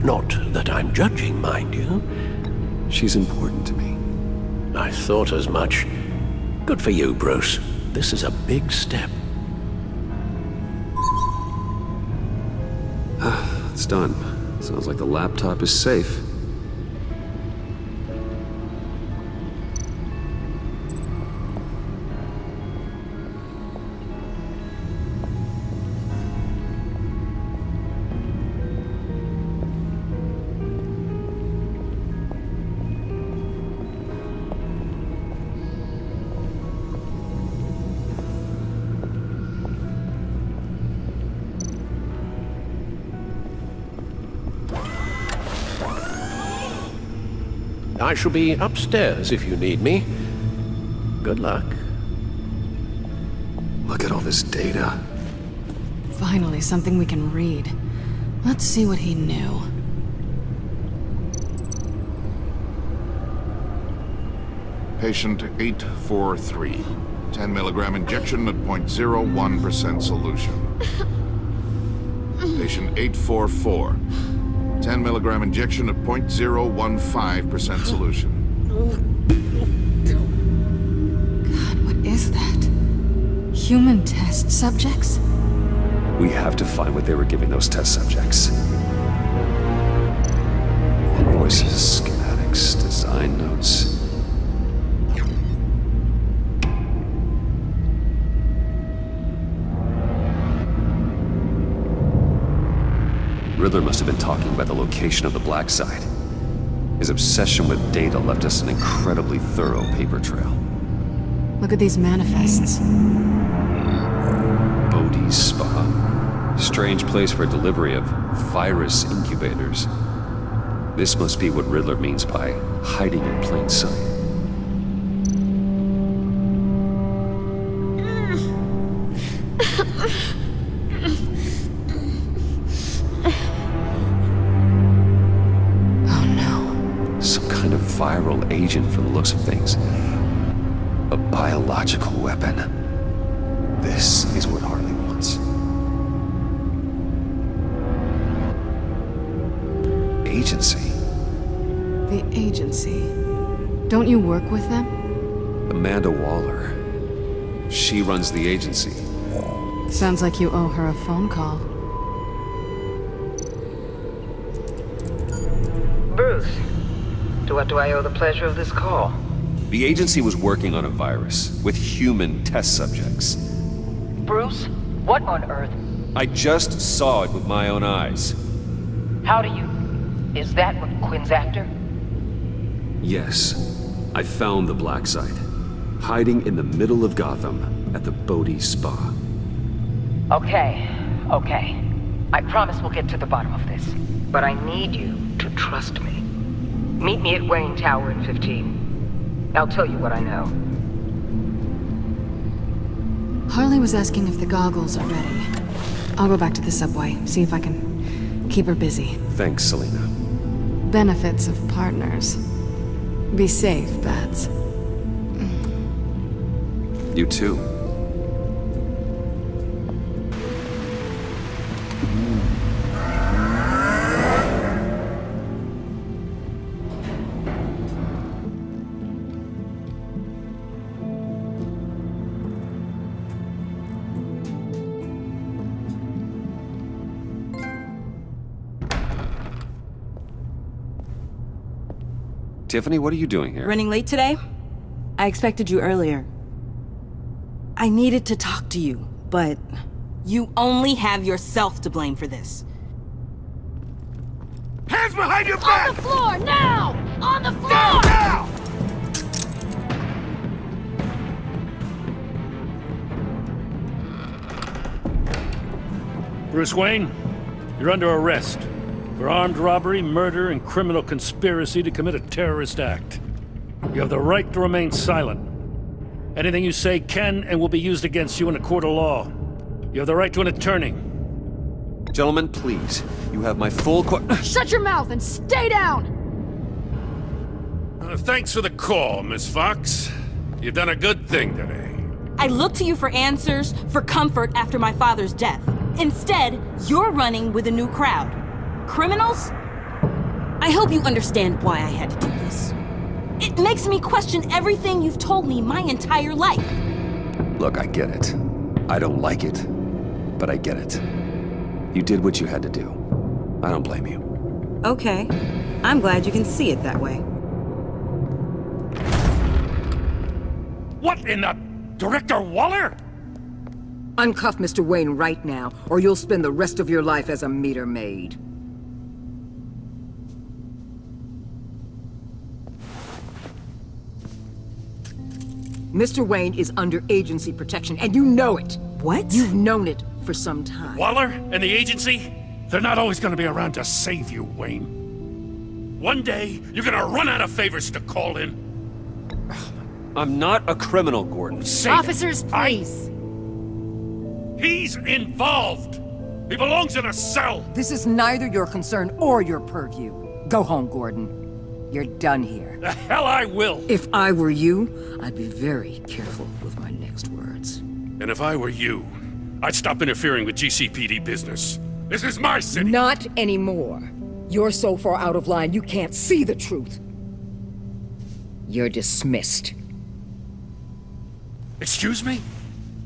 Not that I'm judging, mind you. She's important to me. I thought as much. Good for you, Bruce. This is a big step. It's done. Sounds like the laptop is safe. I shall be upstairs if you need me. Good luck. Look at all this data. Finally, something we can read. Let's see what he knew. Patient 843. 10 milligram injection at 0.01% solution. Patient 844. 10 milligram injection at 0.015% solution. God, what is that? Human test subjects? We have to find what they were giving those test subjects. Invoices, schematics, design notes. Riddler must have been talking about the location of the black site. His obsession with data left us an incredibly thorough paper trail. Look at these manifests. Bodhi's Spa. Strange place for delivery of virus incubators. This must be what Riddler means by hiding in plain sight. Viral agent from the looks of things. A biological weapon. This is what Harley wants. Agency. The agency. Don't you work with them? Amanda Waller. She runs the agency. Sounds like you owe her a phone call. Bruce. To what do I owe the pleasure of this call? The agency was working on a virus with human test subjects. Bruce? What on earth? I just saw it with my own eyes. How do you... Is that what Quinn's after? Yes. I found the black site. Hiding in the middle of Gotham at the Bodhi Spa. Okay. I promise we'll get to the bottom of this. But I need you to trust me. Meet me at Wayne Tower in 15. I'll tell you what I know. Harley was asking if the goggles are ready. I'll go back to the subway, see if I can keep her busy. Thanks, Selena. Benefits of partners. Be safe, Bats. You too. Tiffany, what are you doing here? Running late today? I expected you earlier. I needed to talk to you, but you only have yourself to blame for this. Hands behind your back! On the floor, now! On the floor! Now! Bruce Wayne, you're under arrest for armed robbery, murder, and criminal conspiracy to commit a terrorist act. You have the right to remain silent. Anything you say can and will be used against you in a court of law. You have the right to an attorney. Gentlemen, please. You have my full Shut your mouth and stay down! Thanks for the call, Miss Fox. You've done a good thing today. I looked to you for answers, for comfort after my father's death. Instead, you're running with a new crowd. Criminals? I hope you understand why I had to do this. It makes me question everything you've told me my entire life. Look, I get it. I don't like it, but I get it. You did what you had to do. I don't blame you. Okay. I'm glad you can see it that way. What in the... Director Waller? Uncuff Mr. Wayne right now, or you'll spend the rest of your life as a meter maid. Mr. Wayne is under agency protection, and you know it. What? You've known it for some time. Waller and the agency? They're not always gonna be around to save you, Wayne. One day, you're gonna run out of favors to call in. I'm not a criminal, Gordon. Officers, please. He's involved. He belongs in a cell. This is neither your concern or your purview. Go home, Gordon. You're done here. The hell I will. If I were you, I'd be very careful with my next words. And if I were you, I'd stop interfering with GCPD business. This is my city. Not anymore. You're so far out of line, you can't see the truth. You're dismissed. Excuse me?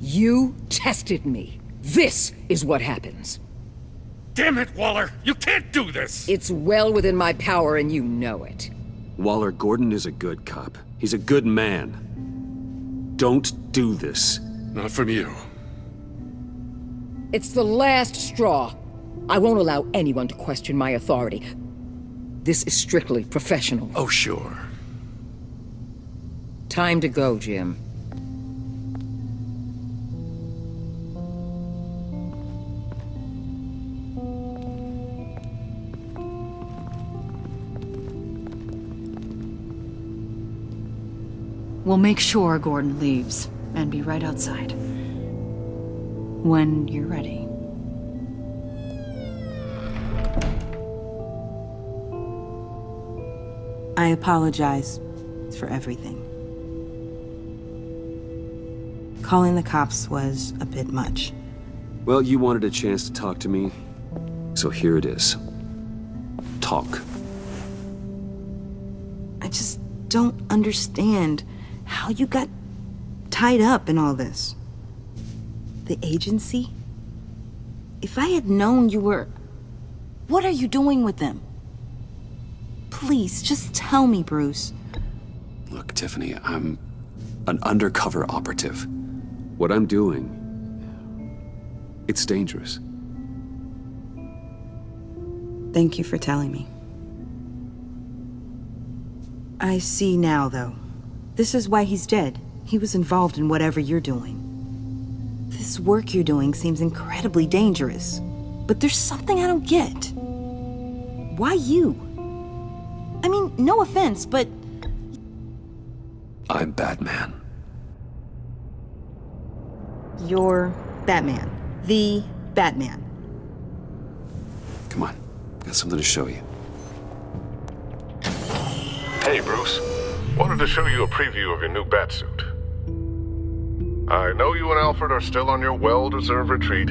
You tested me. This is what happens. Damn it, Waller! You can't do this! It's well within my power and you know it. Waller, Gordon is a good cop. He's a good man. Don't do this. Not from you. It's the last straw. I won't allow anyone to question my authority. This is strictly professional. Oh, sure. Time to go, Jim. We'll make sure Gordon leaves, and be right outside. When you're ready. I apologize for everything. Calling the cops was a bit much. Well, you wanted a chance to talk to me, so here it is. Talk. I just don't understand how you got tied up in all this. The agency? If I had known you were... What are you doing with them? Please, just tell me, Bruce. Look, Tiffany, I'm an undercover operative. What I'm doing, it's dangerous. Thank you for telling me. I see now, though. This is why he's dead. He was involved in whatever you're doing. This work you're doing seems incredibly dangerous. But there's something I don't get. Why you? I mean, no offense, but... I'm Batman. You're Batman. The Batman. Come on, got something to show you. Hey, Bruce. Wanted to show you a preview of your new Batsuit. I know you and Alfred are still on your well-deserved retreat,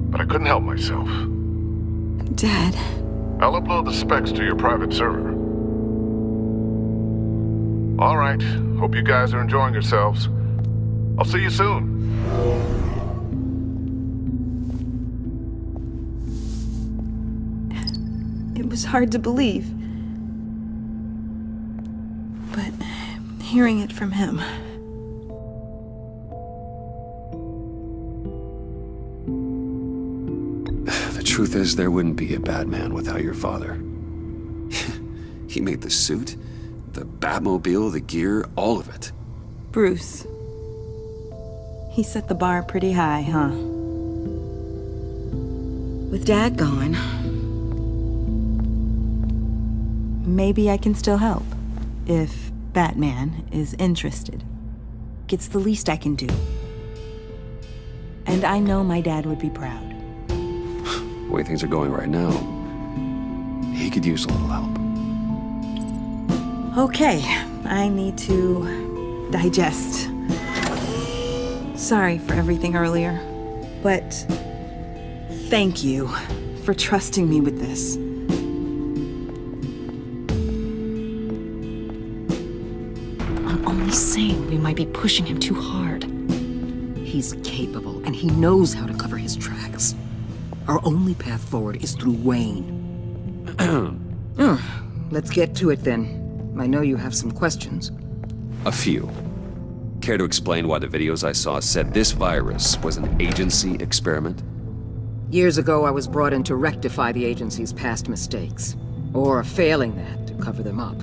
but I couldn't help myself. Dad. I'll upload the specs to your private server. All right. Hope you guys are enjoying yourselves. I'll see you soon. It was hard to believe. But hearing it from him... The truth is, there wouldn't be a Batman without your father. He made the suit, the Batmobile, the gear, all of it. Bruce. He set the bar pretty high, huh? With Dad gone... maybe I can still help. If Batman is interested. It's the least I can do. And I know my dad would be proud. The way things are going right now, he could use a little help. Okay, I need to digest. Sorry for everything earlier, but thank you for trusting me with this. I'm only saying we might be pushing him too hard. He's capable, and he knows how to cover his tracks. Our only path forward is through Wayne. Let's get to it then. I know you have some questions. A few. Care to explain why the videos I saw said this virus was an agency experiment? Years ago, I was brought in to rectify the agency's past mistakes. Or failing that, to cover them up.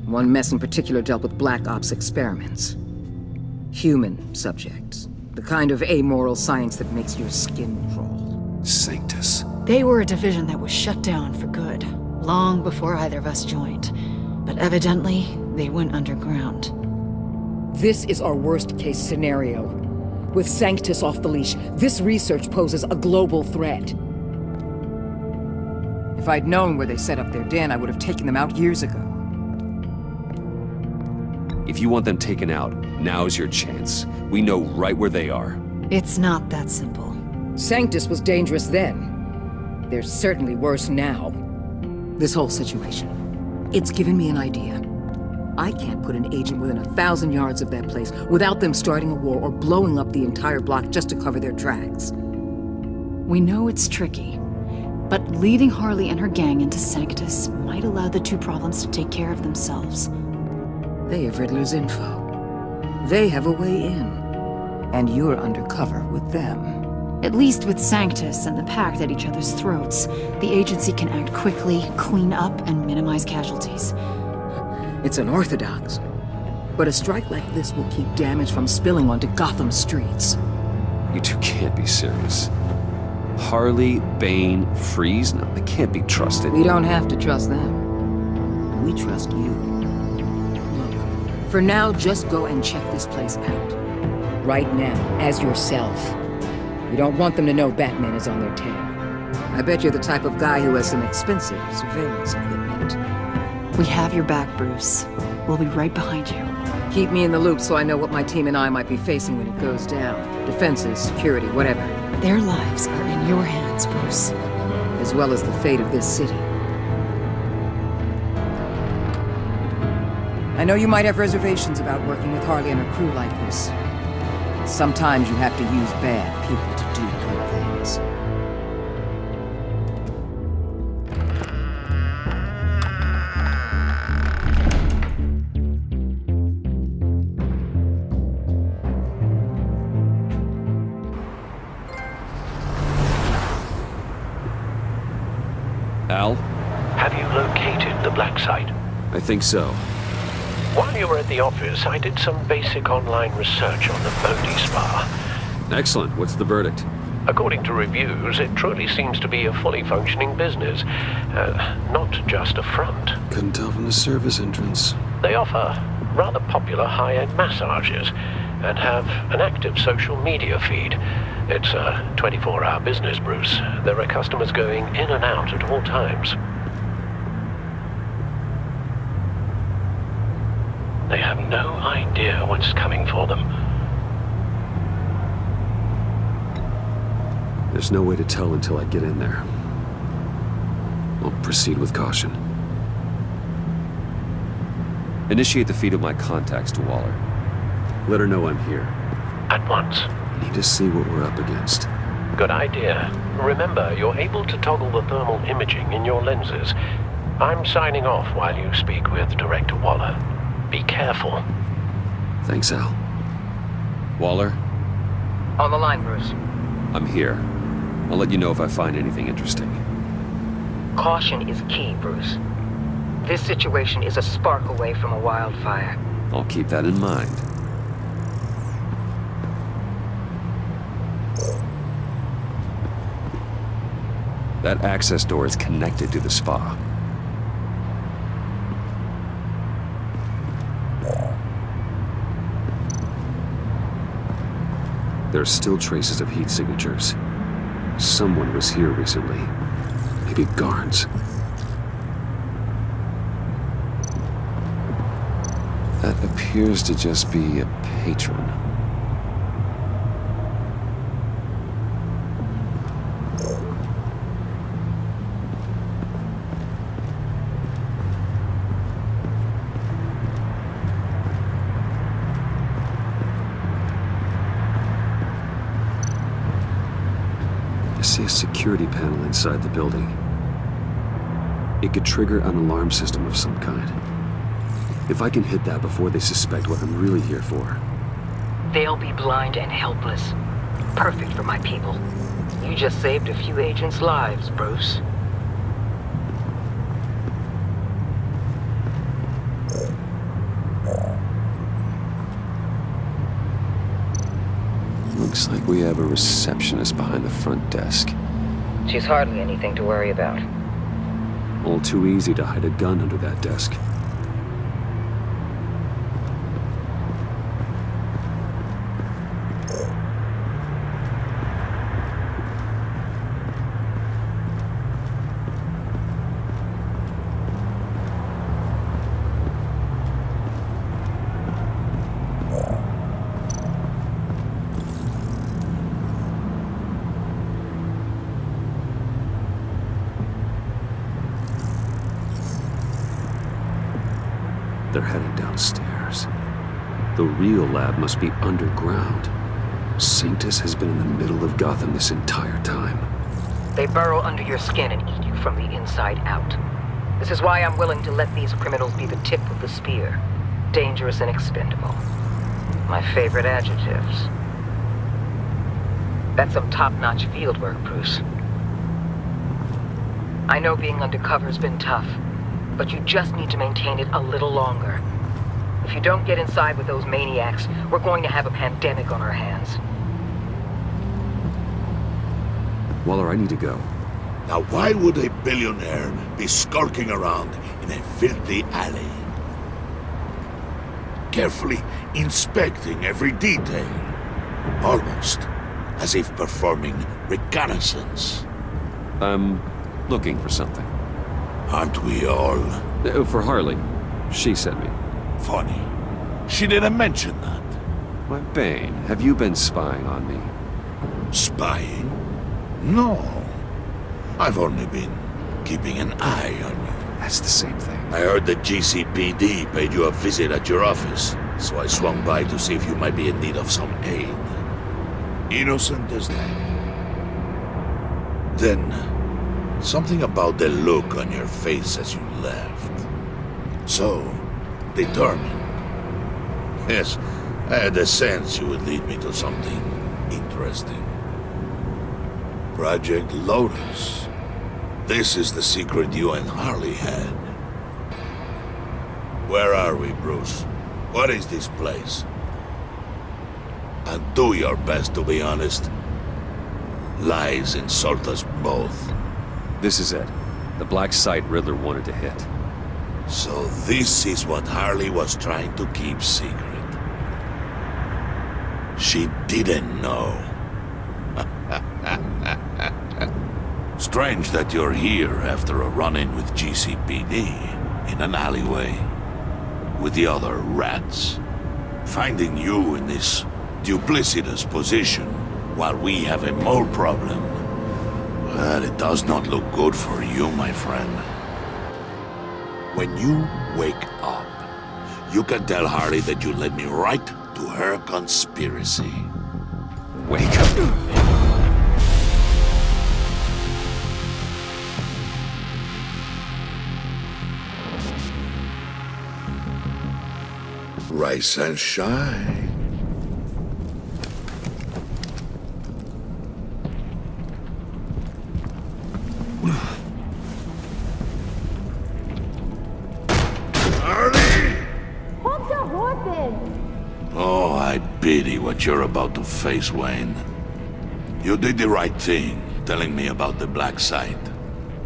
One mess in particular dealt with Black Ops experiments. Human subjects. The kind of amoral science that makes your skin crawl. Sanctus. They were a division that was shut down for good, long before either of us joined. But evidently, they went underground. This is our worst-case scenario. With Sanctus off the leash, this research poses a global threat. If I'd known where they set up their den, I would have taken them out years ago. If you want them taken out, now's your chance. We know right where they are. It's not that simple. Sanctus was dangerous then. They're certainly worse now. This whole situation, it's given me an idea. I can't put an agent within 1,000 yards of that place without them starting a war or blowing up the entire block just to cover their tracks. We know it's tricky, but leading Harley and her gang into Sanctus might allow the two problems to take care of themselves. They have Riddler's info. They have a way in. And you're undercover with them. At least with Sanctus and the Pact at each other's throats, the agency can act quickly, clean up, and minimize casualties. It's unorthodox. But a strike like this will keep damage from spilling onto Gotham streets. You two can't be serious. Harley, Bane, Freeze? No, they can't be trusted. We don't have to trust them. We trust you. Look, for now, just go and check this place out. Right now, as yourself. You don't want them to know Batman is on their tail. I bet you're the type of guy who has some expensive surveillance equipment. We have your back, Bruce. We'll be right behind you. Keep me in the loop so I know what my team and I might be facing when it goes down. Defenses, security, whatever. Their lives are in your hands, Bruce. As well as the fate of this city. I know you might have reservations about working with Harley and her crew like this. Sometimes you have to use bad people to do good things. Al? Have you located the black site? I think so. While you were at the office, I did some basic online research on the Bodhi Spa. Excellent. What's the verdict? According to reviews, it truly seems to be a fully functioning business, not just a front. Couldn't tell from the service entrance. They offer rather popular high-end massages and have an active social media feed. It's a 24-hour business, Bruce. There are customers going in and out at all times. They have no idea what's coming for them. There's no way to tell until I get in there. I'll proceed with caution. Initiate the feed of my contacts to Waller. Let her know I'm here. At once. I need to see what we're up against. Good idea. Remember, you're able to toggle the thermal imaging in your lenses. I'm signing off while you speak with Director Waller. Be careful. Thanks, Al. Waller? On the line, Bruce. I'm here. I'll let you know if I find anything interesting. Caution is key, Bruce. This situation is a spark away from a wildfire. I'll keep that in mind. That access door is connected to the spa. There are still traces of heat signatures. Someone was here recently. Maybe guards. That appears to just be a patron. I see a security panel inside the building. It could trigger an alarm system of some kind. If I can hit that before they suspect what I'm really here for. They'll be blind and helpless. Perfect for my people. You just saved a few agents' lives, Bruce. Looks like we have a receptionist behind the front desk. She's hardly anything to worry about. All too easy to hide a gun under that desk. They're heading downstairs. The real lab must be underground. Sanctus has been in the middle of Gotham this entire time. They burrow under your skin and eat you from the inside out. This is why I'm willing to let these criminals be the tip of the spear. Dangerous and expendable. My favorite adjectives. That's some top-notch field work, Bruce. I know being undercover's been tough, but you just need to maintain it a little longer. If you don't get inside with those maniacs, we're going to have a pandemic on our hands. Waller, I need to go. Now why would a billionaire be skulking around in a filthy alley? Carefully inspecting every detail. Almost as if performing reconnaissance. I'm looking for something. Aren't we all? For Harley. She sent me. Funny. She didn't mention that. Why, Bane, have you been spying on me? Spying? No. I've only been keeping an eye on you. That's the same thing. I heard the GCPD paid you a visit at your office, so I swung by to see if you might be in need of some aid. Innocent as that. Then, something about the look on your face as you left. So, determined. Yes, I had a sense you would lead me to something interesting. Project Lotus. This is the secret you and Harley had. Where are we, Bruce? What is this place? And do your best to be honest. Lies insult us both. This is it. The black site Riddler wanted to hit. So this is what Harley was trying to keep secret. She didn't know. Strange that you're here after a run-in with GCPD in an alleyway with the other rats. Finding you in this duplicitous position while we have a mole problem. Well, it does not look good for you, my friend. When you wake up, you can tell Harley that you led me right to her conspiracy. Wake up. Rise and shine. Hold your horses! Oh, I pity what you're about to face, Wayne. You did the right thing, telling me about the black site.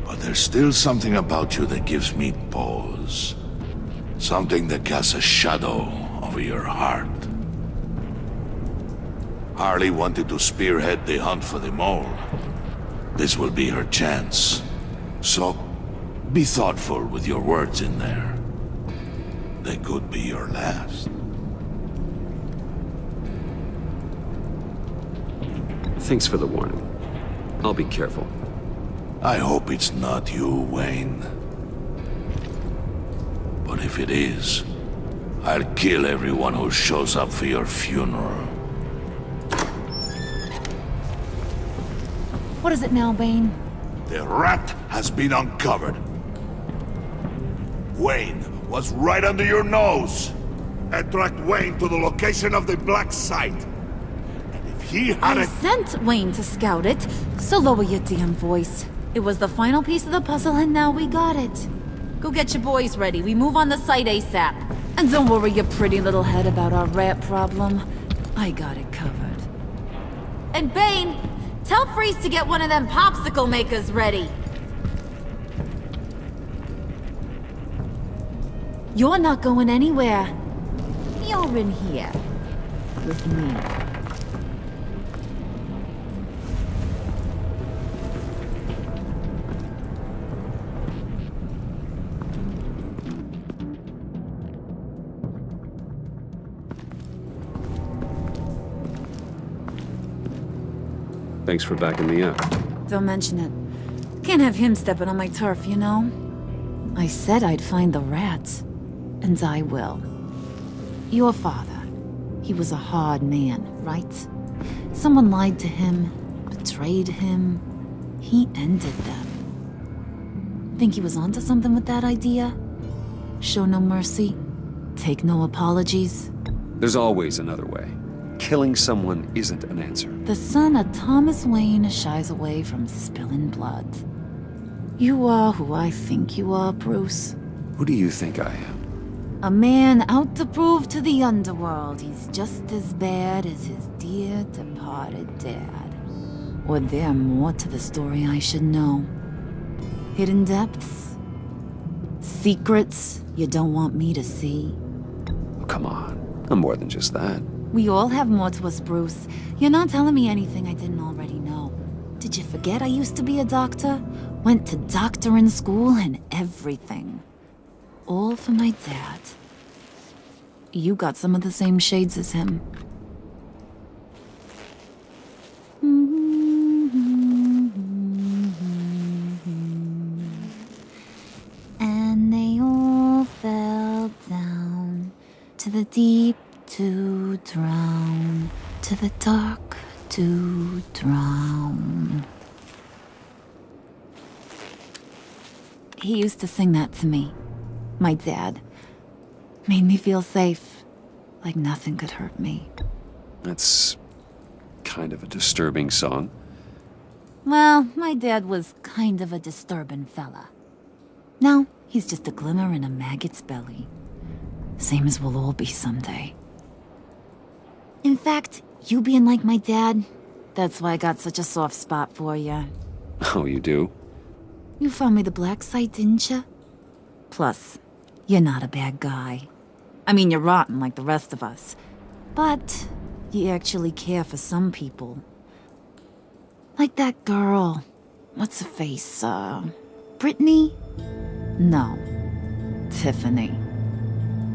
But there's still something about you that gives me pause. Something that casts a shadow over your heart. Harley wanted to spearhead the hunt for the mole. This will be her chance. So, be thoughtful with your words in there. They could be your last. Thanks for the warning. I'll be careful. I hope it's not you, Wayne. But if it is, I'll kill everyone who shows up for your funeral. What is it now, Bane? The rat has been uncovered. Wayne was right under your nose. Attract Wayne to the location of the black site. And if he had I sent Wayne to scout it, so lower your damn voice. It was the final piece of the puzzle and now we got it. Go get your boys ready. We move on the site ASAP. And don't worry your pretty little head about our rat problem. I got it covered. And Bane, tell Freeze to get one of them popsicle makers ready. You're not going anywhere. You're in here. With me. Thanks for backing me up. Don't mention it. Can't have him stepping on my turf, you know? I said I'd find the rats. And I will. Your father. He was a hard man, right? Someone lied to him, betrayed him. He ended them. Think he was onto something with that idea? Show no mercy? Take no apologies? There's always another way. Killing someone isn't an answer. The son of Thomas Wayne shies away from spilling blood. You are who I think you are, Bruce. Who do you think I am? A man out to prove to the underworld he's just as bad as his dear departed dad. Or there more to the story I should know. Hidden depths? Secrets you don't want me to see? Oh, come on. I'm more than just that. We all have more to us, Bruce. You're not telling me anything I didn't already know. Did you forget I used to be a doctor? Went to doctoring school and everything. All for my dad. You got some of the same shades as him. And they all fell down to the deep to drown, to the dark to drown. He used to sing that to me. My dad. Made me feel safe. Like nothing could hurt me. That's kind of a disturbing song. Well, my dad was kind of a disturbing fella. Now, he's just a glimmer in a maggot's belly. Same as we'll all be someday. In fact, you being like my dad, that's why I got such a soft spot for you. Oh, you do? You found me the black site, didn't you? Plus, You're not a bad guy. I mean, you're rotten like the rest of us. But you actually care for some people. Like that girl. What's her face? Brittany? No. Tiffany.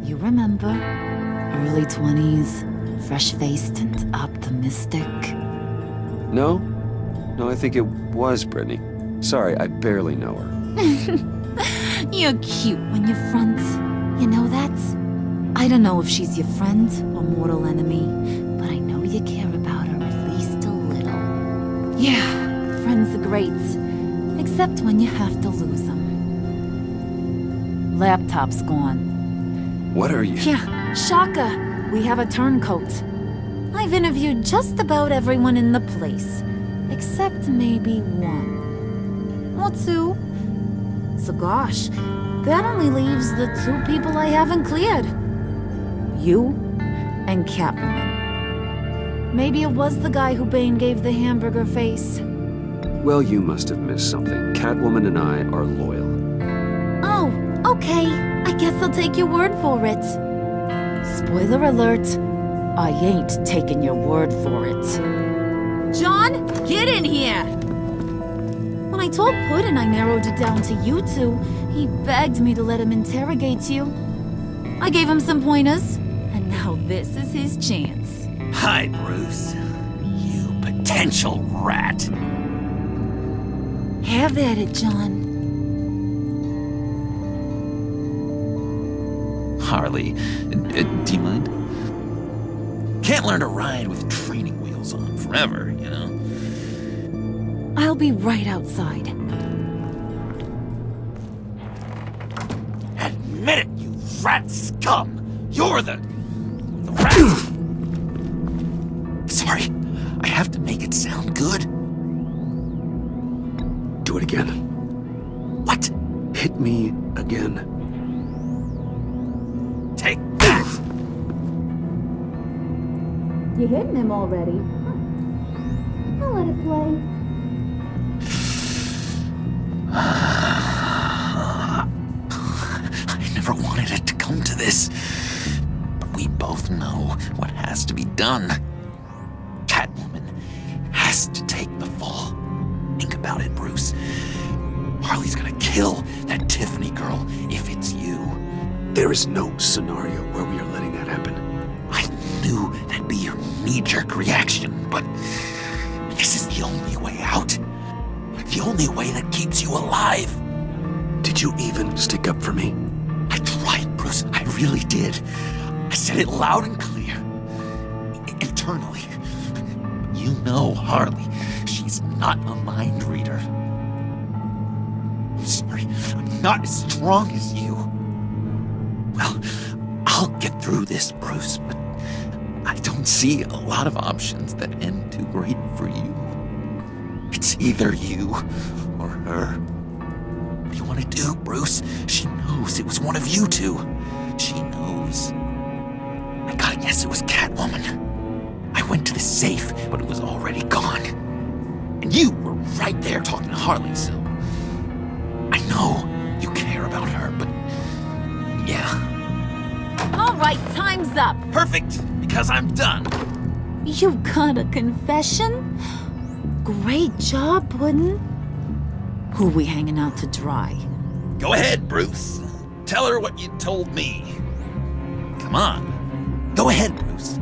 You remember? Early 20s, fresh-faced and optimistic. No? No, I think it was Brittany. Sorry, I barely know her. You're cute when you're front. You know that? I don't know if she's your friend or mortal enemy, but I know you care about her at least a little. Yeah, friends are great. Except when you have to lose them. Laptop's gone. What are you? Yeah, shocker. We have a turncoat. I've interviewed just about everyone in the place. Except maybe one. Or two. So gosh, that only leaves the two people I haven't cleared. You and Catwoman. Maybe it was the guy who Bane gave the hamburger face. Well, you must have missed something. Catwoman and I are loyal. Oh, okay. I guess I'll take your word for it. Spoiler alert. I ain't taking your word for it. John, get in here! When I told Puddin' I narrowed it down to you two, he begged me to let him interrogate you. I gave him some pointers, and now this is his chance. Hi, Bruce. You potential rat. Have at it, John. Harley, do you mind? Can't learn to ride with training wheels on forever, you know? I'll be right outside. Admit it, you rat scum! You're the rat! Sorry, I have to make it sound good. Do it again. What? Hit me again. Take that! You hitting him already? I'll let it play. I never wanted it to come to this. But we both know what has to be done. Catwoman has to take the fall. Think about it, Bruce. Harley's gonna kill that Tiffany girl if it's you. There is no scenario where we are letting that happen. I knew that'd be your knee-jerk reaction, but this is the only way out. The only way that keeps you alive. Did you even stick up for me? I tried, Bruce. I really did. I said it loud and clear. Internally. You know Harley. She's not a mind reader. I'm sorry. I'm not as strong as you. Well, I'll get through this, Bruce, but I don't see a lot of options that end too great for you. It's either you or her. What do you want to do, Bruce? She knows it was one of you two. She knows. I gotta guess it was Catwoman. I went to the safe, but it was already gone. And you were right there talking to Harley, so... I know you care about her, but... yeah. All right, time's up. Perfect, because I'm done. You got a confession? Great job, Puddin'. Who we hanging out to dry? Go ahead, Bruce. Tell her what you told me. Come on. Go ahead, Bruce.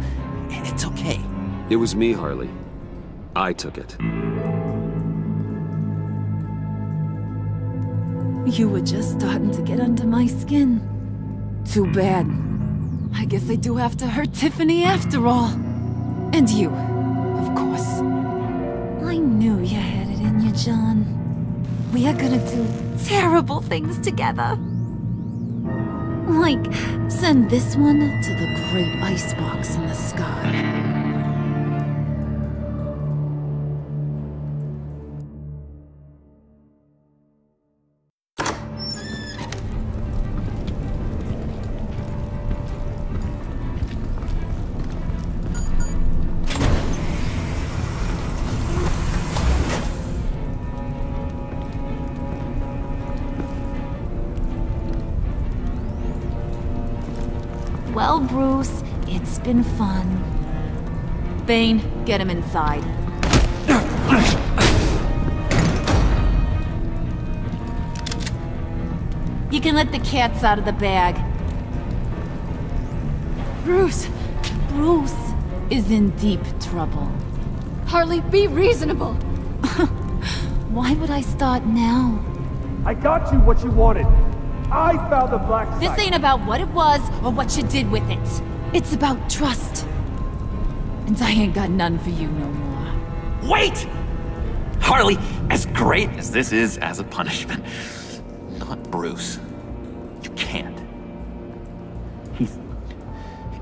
It's okay. It was me, Harley. I took it. You were just starting to get under my skin. Too bad. I guess I do have to hurt Tiffany after all. And you, of course. I knew you had it in you, John. We are gonna do terrible things together. Like, send this one to the great icebox in the sky. Well, Bruce, it's been fun. Bane, get him inside. You can let the cats out of the bag. Bruce! Bruce is in deep trouble. Harley, be reasonable! Why would I start now? I got you what you wanted. I found the black site. This ain't about what it was or what you did with it. It's about trust. And I ain't got none for you no more. Wait! Harley, as great as this is as a punishment, not Bruce. You can't.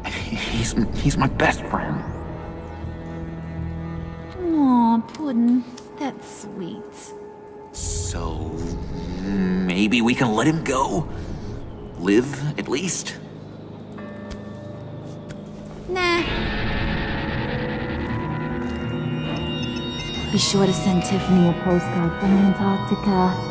He's my best friend. Aw, Puddin', that's sweet. So maybe we can let him go? Live, at least? Nah. Be sure to send Tiffany a postcard from Antarctica.